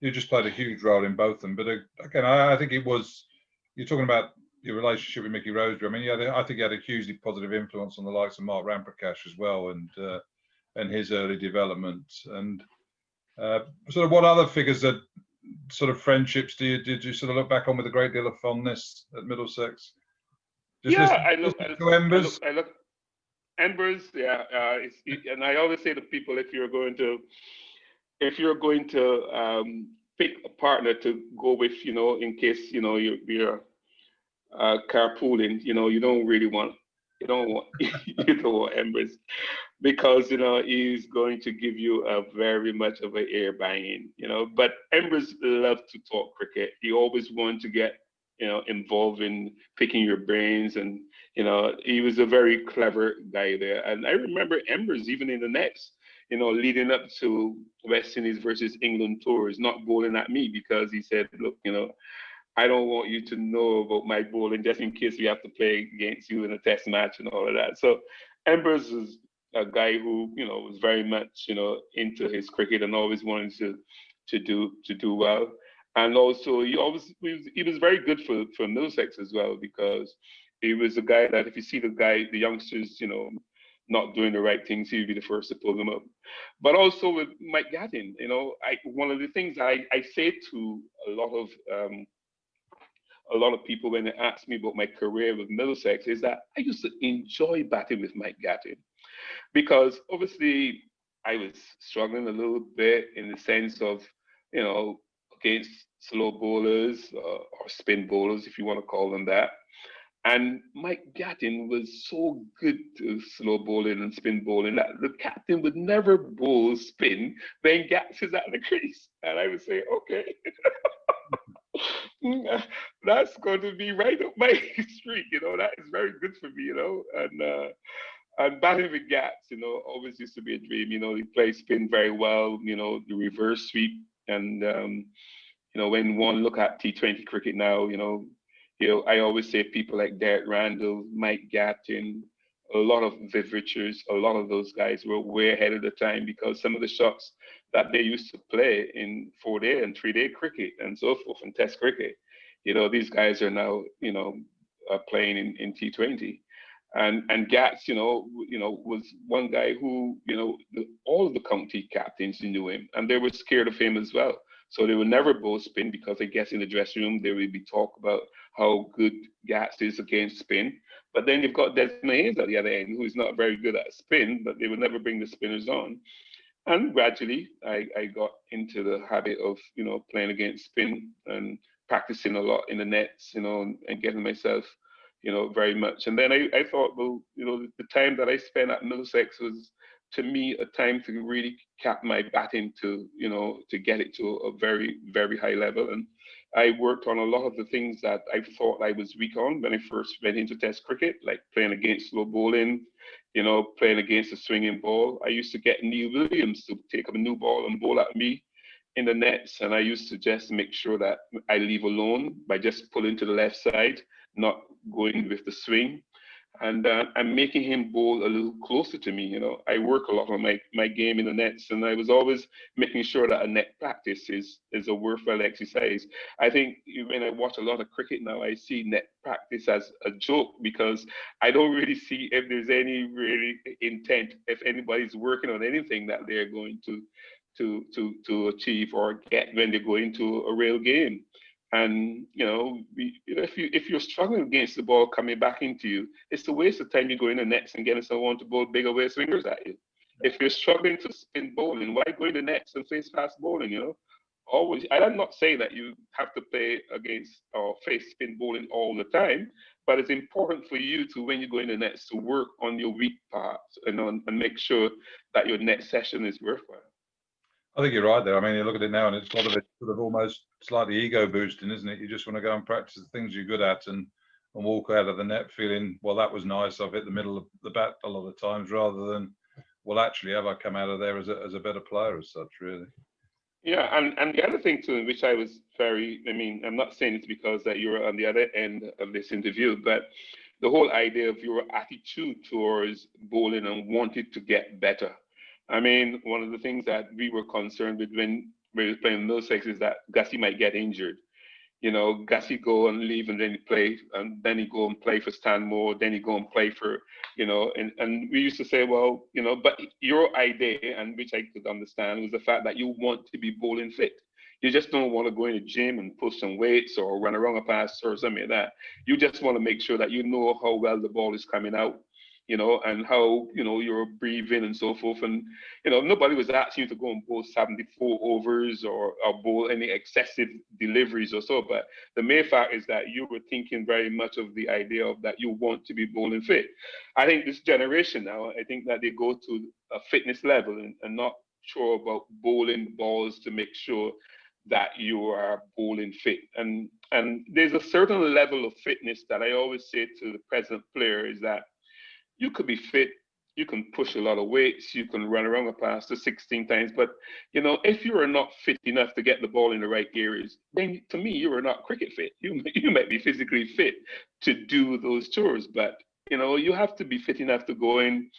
you just played a huge role in both of them. But again, I think it was, you're talking about your relationship with Mickey Roseberry. I mean, I think he had a hugely positive influence on the likes of Mark Ramprakash as well, and his early development. And sort of what other figures that sort of friendships did you sort of look back on with a great deal of fondness at Middlesex? I look Embers. Embers, yeah. And I always say to people, if you're going to pick a partner to go with, in case you're carpooling, you don't want Embers, because he's going to give you a very much of an ear banging, But Embers loved to talk cricket. He always wanted to get involved in picking your brains, and he was a very clever guy there. And I remember Embers even in the nets, leading up to West Indies versus England tours, not bowling at me, because he said, look, I don't want you to know about my bowling just in case we have to play against you in a test match and all of that. So Embers was a guy who was very much into his cricket and always wanted to do well. And also he was very good for Middlesex as well, because he was a guy that if you see the youngsters not doing the right things, he'd be the first to pull them up. But also with Mike Gattin, one of the things I say to a lot of people when they ask me about my career with Middlesex is that I used to enjoy batting with Mike Gattin, because obviously I was struggling a little bit in the sense of, against slow bowlers or spin bowlers, if you want to call them that. And Mike Gattin was so good to slow bowling and spin bowling that the captain would never bowl spin when Gats is at the crease. And I would say, okay, that's going to be right up my street. That is very good for me, And batting with Gats, always used to be a dream. He plays spin very well, the reverse sweep. And, when one look at T20 cricket now, I always say people like Derek Randall, Mike Gattin, a lot of Viv Richards, a lot of those guys were way ahead of the time, because some of the shots that they used to play in 4-day and 3-day cricket and so forth, and Test cricket, these guys are now, playing in T20. And Gats, was one guy who, all of the county captains knew him, and they were scared of him as well. So they would never bowl spin, because I guess in the dressing room there would be talk about how good Gats is against spin. But then you've got Desmond Haynes at the other end, who is not very good at spin, but they would never bring the spinners on. And gradually, I got into the habit of, playing against spin and practicing a lot in the nets, and getting myself, very much. And then I thought, well, the time that I spent at Middlesex was, to me, a time to really cap my batting to get it to a very, very high level. And I worked on a lot of the things that I thought I was weak on when I first went into Test cricket, like playing against slow bowling, playing against a swinging ball. I used to get Neil Williams to take up a new ball and bowl at me in the nets. And I used to just make sure that I leave alone by just pulling to the left side, not going with the swing. and I'm making him bowl a little closer to me. You know, I work a lot on my game in the nets, and I was always making sure that a net practice is a worthwhile exercise. I think when I watch a lot of cricket now, I see net practice as a joke because I don't really see if there's any really intent, if anybody's working on anything that they're going to achieve or get when they go into a real game. And if you're struggling against the ball coming back into you, it's a waste of time you go in the nets and getting someone to bowl bigger way swingers at you. If you're struggling to spin bowling, why go in the nets and face fast bowling? Always. I'm not saying that you have to play against or face spin bowling all the time, but it's important for you to, when you go in the nets, to work on your weak parts and make sure that your net session is worthwhile. I think you're right there. I mean, you look at it now, and it's a lot of it sort of almost slightly ego boosting, isn't it? You just want to go and practice the things you're good at and walk out of the net feeling, well, that was nice. I've hit the middle of the bat a lot of times, rather than, well, actually, have I come out of there as a better player as such, really? Yeah, and the other thing too, which I was I'm not saying it's because that you're on the other end of this interview, but the whole idea of your attitude towards bowling and wanting to get better. I mean, one of the things that we were concerned with when we were playing Middlesex is that Gussie might get injured. Gussie go and leave and then he play, and then he go and play for Stanmore, then he go and play for, and we used to say, well, but your idea, and which I could understand, was the fact that you want to be bowling fit. You just don't want to go in the gym and push some weights or run around a pass or something like that. You just want to make sure that you know how well the ball is coming out, and how, you're breathing and so forth. And, nobody was asking you to go and bowl 74 overs or bowl any excessive deliveries or so. But the main fact is that you were thinking very much of the idea of that you want to be bowling fit. I think this generation now, I think that they go to a fitness level and not sure about bowling balls to make sure that you are bowling fit. And there's a certain level of fitness that I always say to the present player is that you could be fit, you can push a lot of weights, you can run around a pass to 16 times, but if you are not fit enough to get the ball in the right areas, then to me you are not cricket fit. You might be physically fit to do those chores, but you have to be fit enough to go in,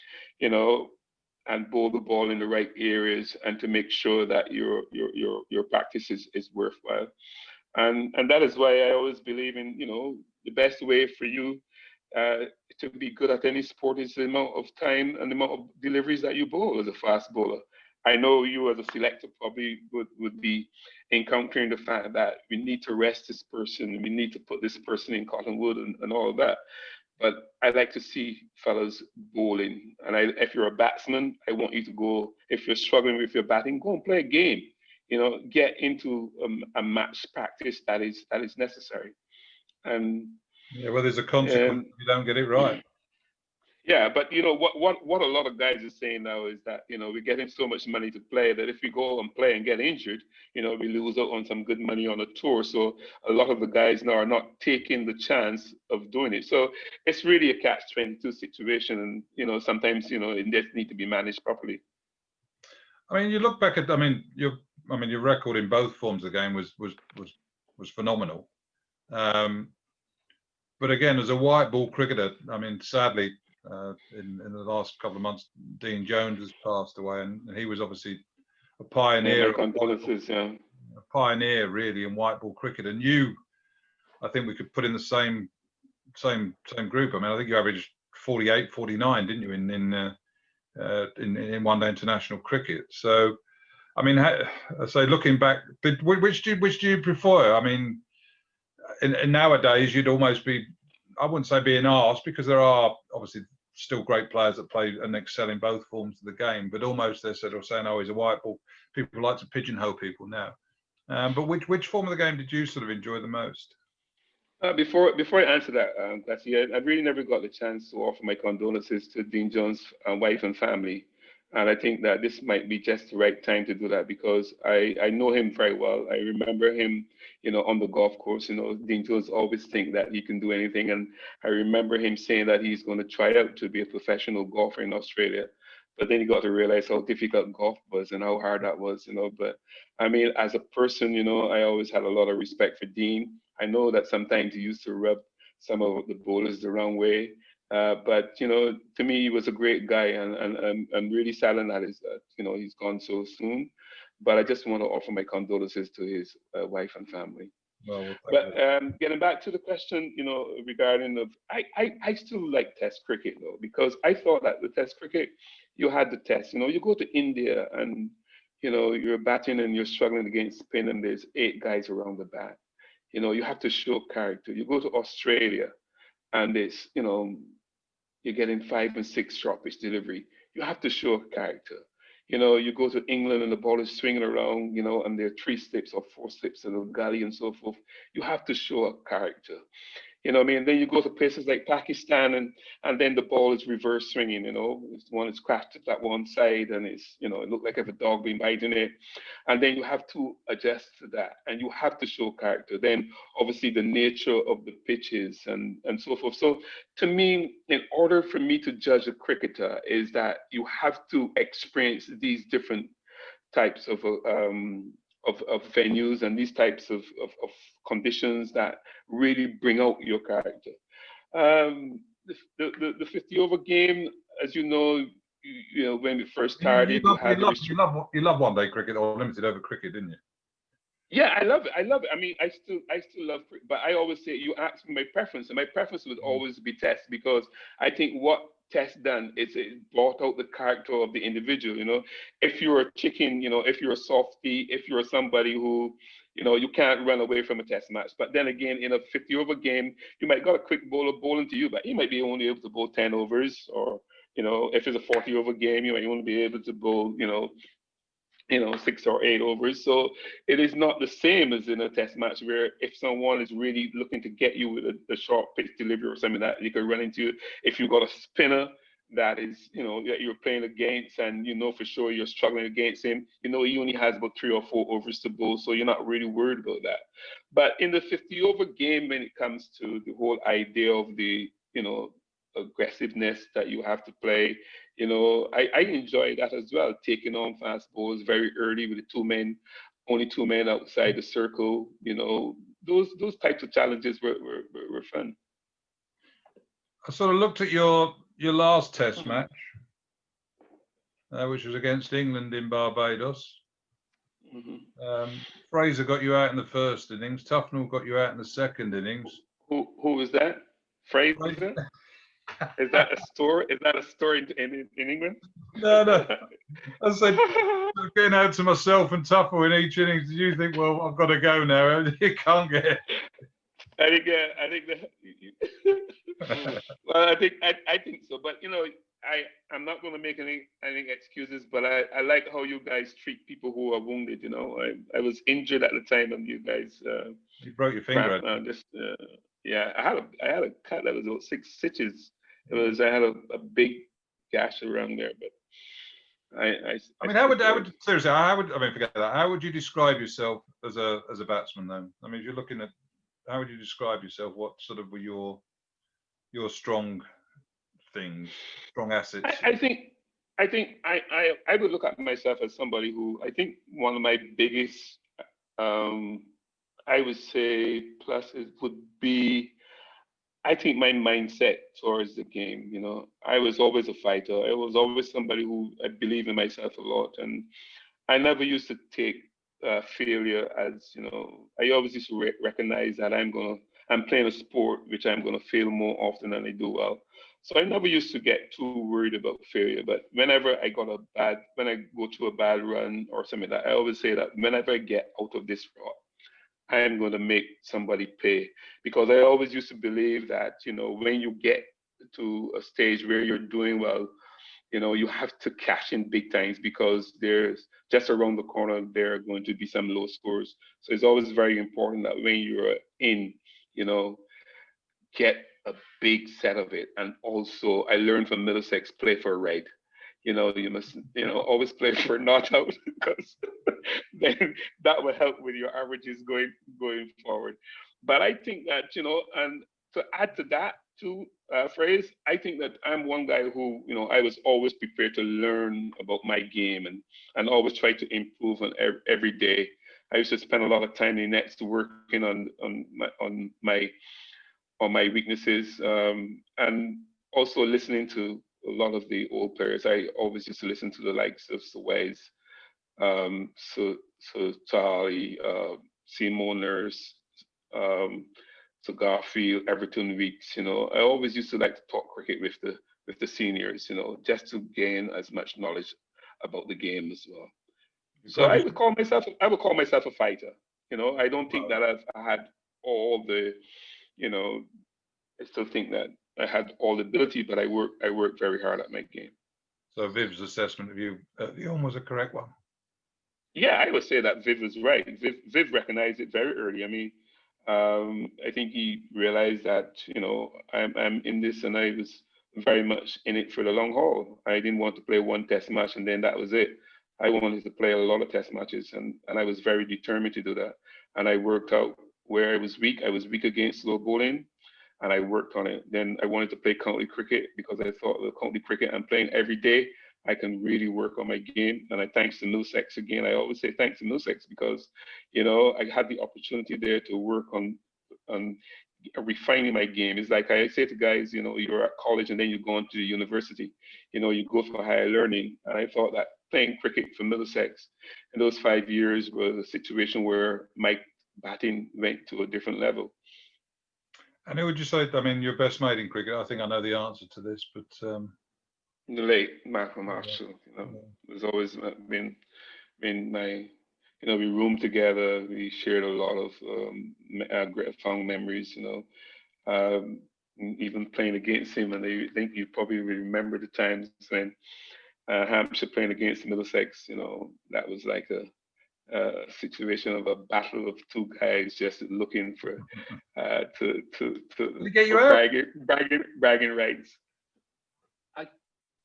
and bowl the ball in the right areas and to make sure that your practice is worthwhile. And that is why I always believe in, the best way for you to be good at any sport is the amount of time and the amount of deliveries that you bowl as a fast bowler. I know you as a selector probably would be encountering the fact that we need to rest this person, we need to put this person in cottonwood and all of that. But I like to see fellas bowling. And if you're a batsman, I want you to go, if you're struggling with your batting, go and play a game. Get into a match practice that is necessary. And yeah, well, there's a consequence if you don't get it right. Yeah, but what a lot of guys are saying now is that we're getting so much money to play that if we go and play and get injured, we lose out on some good money on a tour. So a lot of the guys now are not taking the chance of doing it. So it's really a catch-22 situation, and sometimes it does need to be managed properly. I mean, you look back at, your record in both forms of the game was phenomenal. But again, as a white ball cricketer, sadly, in the last couple of months, Dean Jones has passed away, and he was obviously a pioneer. Yeah, a pioneer really in white ball cricket. And I think we could put in the same group. I think you averaged 48, 49, didn't you, in one-day international cricket? So, I say looking back, which do you prefer? In nowadays, you'd almost be, I wouldn't say being asked, because there are obviously still great players that play and excel in both forms of the game, but almost they're sort of saying, oh, he's a white ball. People like to pigeonhole people now. But which form of the game did you sort of enjoy the most? Before I answer that, Gussie, I really never got the chance to offer my condolences to Dean Jones' wife and family. And I think that this might be just the right time to do that because I know him very well. I remember him, on the golf course. Dean Jones always think that he can do anything. And I remember him saying that he's going to try out to be a professional golfer in Australia. But then he got to realize how difficult golf was and how hard that was, But as a person, I always had a lot of respect for Dean. I know that sometimes he used to rub some of the bowlers the wrong way. But to me, he was a great guy, and I'm really saddened that he's gone so soon. But I just want to offer my condolences to his wife and family. Well, But getting back to the question, regarding I still like Test cricket though, because I thought that the Test cricket, you had the test. You go to India and you're batting and you're struggling against spin, and there's 8 guys around the bat. You have to show character. You go to Australia and it's you're getting 5 and 6 short pitch delivery. You have to show character. You go to England and the ball is swinging around, and there are 3 slips or 4 slips in the gully and so forth. You have to show a character. You know what I mean? Then you go to places like Pakistan, and then the ball is reverse swinging. One is crashed at that one side, and it looked like if a dog been biting it. And then you have to adjust to that, and you have to show character. Then obviously the nature of the pitches and so forth. So to me, in order for me to judge a cricketer, is that you have to experience these different types of venues and these types of conditions that really bring out your character. The 50 over game, as you know, when we first started, you love one day cricket or limited over cricket, didn't you? Yeah, I love it. I love it. I mean, I still love cricket, but I always say, you ask me my preference, and my preference would always be Test, because I think what Test done is it brought out the character of the individual. If you're a chicken, if you're a softie, if you're somebody who you can't run away from a Test match. But then again, in a 50 over game, you might got a quick bowler bowling to you, but he might be only able to bowl 10 overs, or if it's a 40 over game, you might only be able to bowl 6 or 8 overs. So it is not the same as in a Test match, where if someone is really looking to get you with a short pitch delivery or something that you could run into, if you've got a spinner that is, that you're playing against, and for sure you're struggling against him, he only has about 3 or 4 overs to bowl, so you're not really worried about that. But in the 50 over game, when it comes to the whole idea of the, aggressiveness that you have to play, I enjoy that as well, taking on fast balls very early with only 2 men outside the circle. Those types of challenges were fun. I sort of looked at your last Test match, which was against England in Barbados. Fraser got you out in the first innings. Tufnell got you out in the second innings. Who was that? Fraser? Is that a story? Is that a story in England? No. I said, getting out to myself and Tufnell in each innings. Did you think, well, I've got to go now? You can't get it. I think that. Well, I think so. But I'm not going to make any excuses. But I like how you guys treat people who are wounded. I was injured at the time, and you guys. You broke your finger. Yeah, I had a cut that was about 6 stitches. I had a big gash around there, but I mean, forget that. How would you describe yourself as a batsman, though? I mean, if you're looking at, how would you describe yourself? What sort of were your strong things, strong assets? I think I would look at myself as somebody who, I think one of my biggest, I would say, pluses would be, I think, my mindset towards the game. I was always a fighter. I was always somebody who I believe in myself a lot, and I never used to take failure as, I always used to recognize that I'm playing a sport which I'm gonna fail more often than I do well. So I never used to get too worried about failure. But whenever I go to a bad run or something like that, I always say that whenever I get out of this rut, I am going to make somebody pay. Because I always used to believe that, when you get to a stage where you're doing well, you have to cash in big times, because there's just around the corner, there are going to be some low scores. So it's always very important that when you're in, get a big set of it. And also, I learned from Middlesex, play for a ride. You must, always play for not out, because then that will help with your averages going forward. But I think that, and to add to that too, phrase, I think that I'm one guy who, I was always prepared to learn about my game, and always try to improve on every day. I used to spend a lot of time in nets working on my weaknesses, and also listening to a lot of the old players. I always used to listen to the likes of Sir Wise, so Charlie, Simon Nurse, so Garfield, Everton Weeks. I always used to like to talk cricket with the seniors. Just to gain as much knowledge about the game as well. So I would call myself a fighter. I don't think that I had all the, I still think that I had all the ability, but I worked very hard at my game. So Viv's assessment of you early on was a correct one. Yeah, I would say that Viv was right. Viv recognized it very early. I mean, I think he realized that I'm in this, and I was very much in it for the long haul. I didn't want to play one test match and then that was it. I wanted to play a lot of test matches, and I was very determined to do that. And I worked out where I was weak. I was weak against slow bowling, and I worked on it. Then I wanted to play county cricket because I thought with county cricket I'm playing every day, I can really work on my game. And I thanks to Middlesex again. I always say thanks to Middlesex because, I had the opportunity there to work on refining my game. It's like I say to guys, you're at college and then you go on to the university, you go for higher learning. And I thought that playing cricket for Middlesex in those 5 years was a situation where my batting went to a different level. And who would you say, I mean, your best mate in cricket? I think I know the answer to this, but the late Malcolm Marshall, has always been my, we roomed together. We shared a lot of great fond memories, even playing against him. And I think you probably remember the times when Hampshire playing against Middlesex, that was like a situation of a battle of two guys just looking for to get you out? bragging rights. I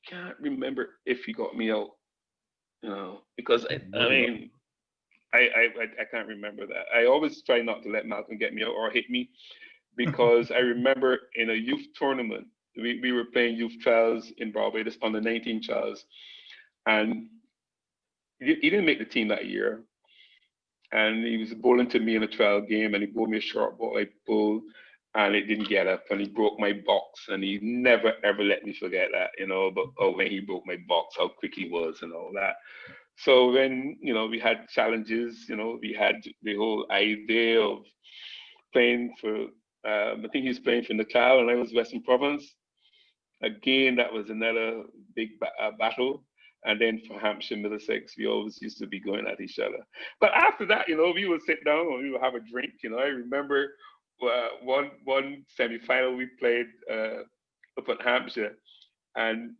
can't remember if he got me out, because I mean, I can't remember that. I always try not to let Malcolm get me out or hit me, because I remember in a youth tournament, we were playing youth trials in Barbados, under 19 trials, and he didn't make the team that year. And he was bowling to me in a trial game, and he bowled me a short ball. I bowled, and it didn't get up, and he broke my box, and he never ever let me forget that, but when he broke my box, how quick he was and all that. So when we had challenges, we had the whole idea of playing for. I think he was playing for Natal, and I was Western Province. Again, that was another big battle. And then for Hampshire, Middlesex, we always used to be going at each other. But after that, we would sit down and we would have a drink. I remember one semi-final we played up at Hampshire, and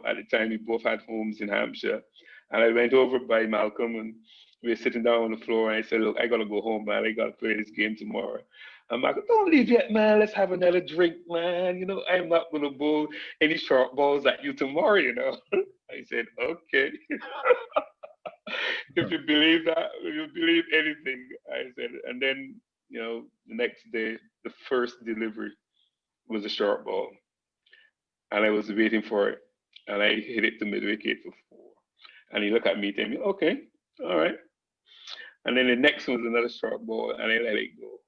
at the time we both had homes in Hampshire, and I went over by Malcolm, and we were sitting down on the floor, and I said, "Look, I gotta go home, man. I gotta play this game tomorrow." And Malcolm, "Don't leave yet, man. Let's have another drink, man. I'm not gonna bowl any short balls at you tomorrow, I said, "Okay." If you believe that, if you believe anything, I said. And then, the next day, the first delivery was a short ball. And I was waiting for it. And I hit it to mid wicket for 4. And he looked at me and me, "Okay, all right." And then the next one was another short ball, and I let it go,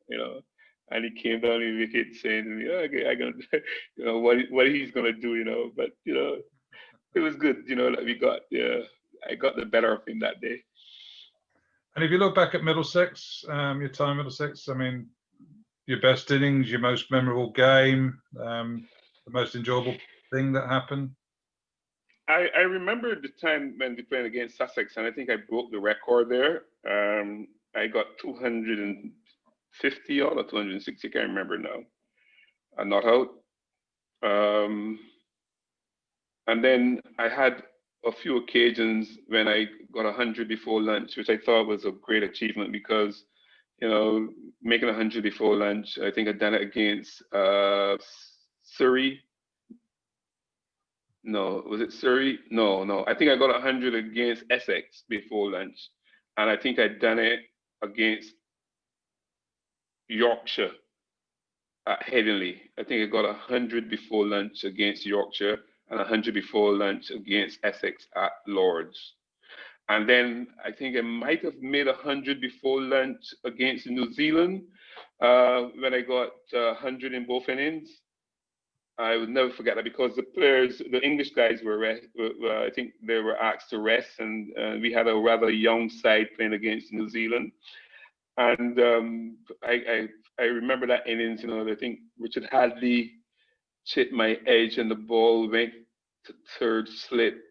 And he came down the wicket saying to me, "Okay, I gonna, what he's gonna do, But it was good, that we got. I got the better of him that day. And if you look back at Middlesex, your time at Middlesex, I mean, your best innings, your most memorable game, the most enjoyable thing that happened. I remember the time when we played against Sussex, and I think I broke the record there. I got 250 or 260, I can't remember now. I'm not out. And then I had a few occasions when I got 100 before lunch, which I thought was a great achievement because, making 100 before lunch, I think I'd done it against Surrey. No, was it Surrey? No. I think I got 100 against Essex before lunch. And I think I'd done it against Yorkshire at Headingley. I think I got 100 before lunch against Yorkshire and 100 before lunch against Essex at Lord's. And then I think I might have made 100 before lunch against New Zealand when I got 100 in both innings. I would never forget that because the players, the English guys I think they were asked to rest, and we had a rather young side playing against New Zealand. And I remember that innings, I think Richard Hadley chipped my edge and the ball went to third slip.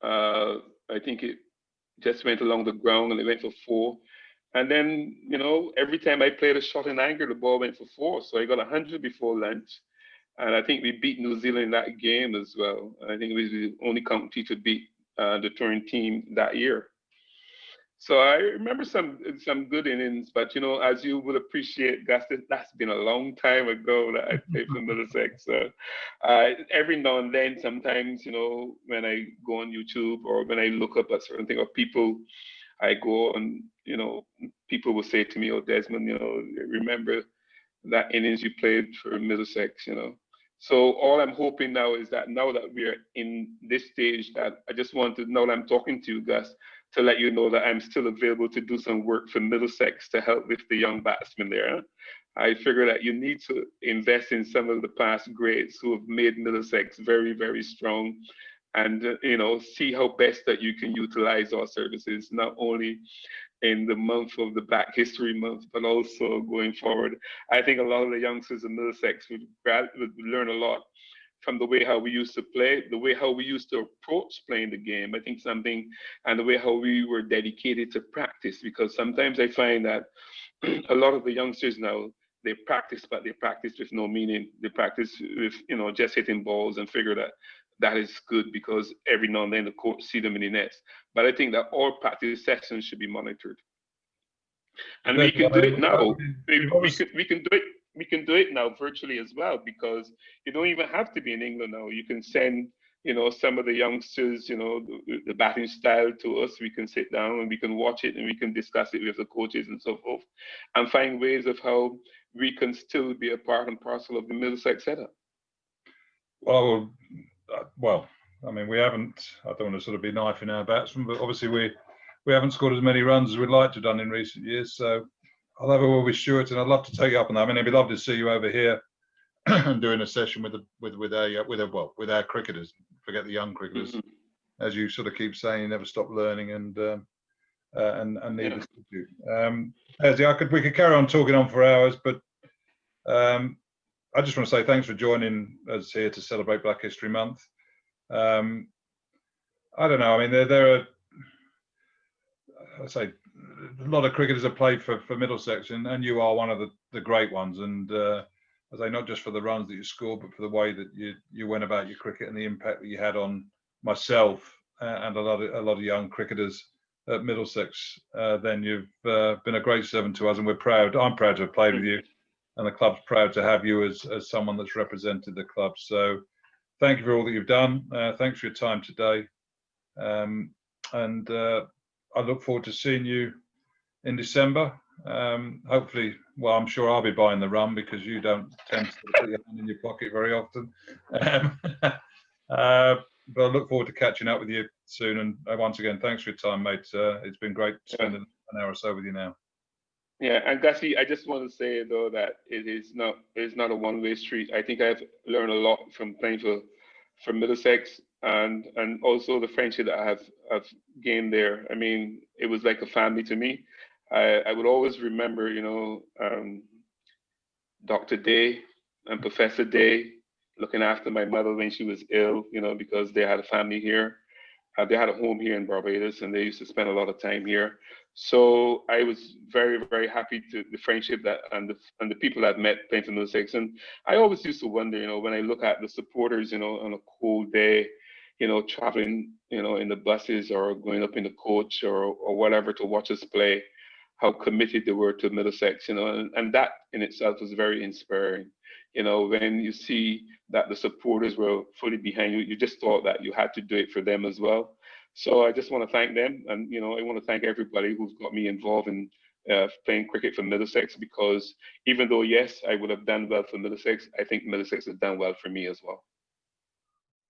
I think it just went along the ground and it went for four. And then, every time I played a shot in anger, the ball went for four. So I got 100 before lunch. And I think we beat New Zealand in that game as well. I think it was the only country to beat the touring team that year. So I remember some good innings, but as you would appreciate, that's been a long time ago that I played for Middlesex. So every now and then, sometimes when I go on YouTube or when I look up at certain things or people, I go and people will say to me, "Oh, Desmond, remember that innings you played for Middlesex?" So all I'm hoping now is that now that we're in this stage, that I just want to, now that I'm talking to you, Gus, to let you know that I'm still available to do some work for Middlesex to help with the young batsmen there. I figure that you need to invest in some of the past greats who have made Middlesex very, very strong, and see how best that you can utilize our services, not only in the month of the Black History Month, but also going forward. I think a lot of the youngsters in Middlesex would learn a lot from the way how we used to play, the way how we used to approach playing the game. I think something, and the way how we were dedicated to practice, because sometimes I find that a lot of the youngsters now, they practice, but they practice with no meaning. They practice with, just hitting balls and figure that is good because every now and then the coach see them in the nets. But I think that all practice sessions should be monitored. And we can do it now. We can do it. We can do it now virtually as well, because you don't even have to be in England now. You can send, some of the youngsters, the batting style to us. We can sit down and we can watch it and we can discuss it with the coaches and so forth, and find ways of how we can still be a part and parcel of the Middlesex setup. Well, I mean, we haven't. I don't want to sort of be knifing our batsmen, but obviously we haven't scored as many runs as we'd like to have done in recent years. So I'll have a word with Stuart, and I'd love to take you up on that. I mean, it'd be lovely to see you over here and doing a session with our cricketers. Forget the young cricketers, as you sort of keep saying. You never stop learning, and needless to do. We could carry on talking on for hours, but I just want to say thanks for joining us here to celebrate Black History Month. I don't know. I mean, there are, I say, a lot of cricketers have played for Middlesex, and you are one of the great ones. And I say, not just for the runs that you scored, but for the way that you went about your cricket and the impact that you had on myself and a lot of young cricketers at Middlesex. Then you've been a great servant to us, and we're proud. I'm proud to have played with you, and the club's proud to have you as someone that's represented the club. So thank you for all that you've done. Thanks for your time today. And I look forward to seeing you in December. Hopefully, well, I'm sure I'll be buying the rum because you don't tend to put your hand in your pocket very often. But I look forward to catching up with you soon. And once again, thanks for your time, mate. It's been great spending an hour or so with you now. Yeah, and Gussie, I just want to say though that it's not a one-way street. I think I've learned a lot from playing for Middlesex, and also the friendship that I've gained there. I mean, it was like a family to me. I would always remember, Dr. Day and Professor Day looking after my mother when she was ill, because they had a family here. They had a home here in Barbados, and they used to spend a lot of time here. So I was very, very happy to the friendship that and the people I've met playing for Middlesex. And I always used to wonder, when I look at the supporters, on a cold day, traveling, in the buses or going up in the coach or whatever to watch us play, how committed they were to Middlesex, and that in itself was very inspiring. When you see that the supporters were fully behind you, you just thought that you had to do it for them as well. So I just want to thank them, and I want to thank everybody who's got me involved in playing cricket for Middlesex, because even though yes, I would have done well for Middlesex, I think Middlesex has done well for me as well.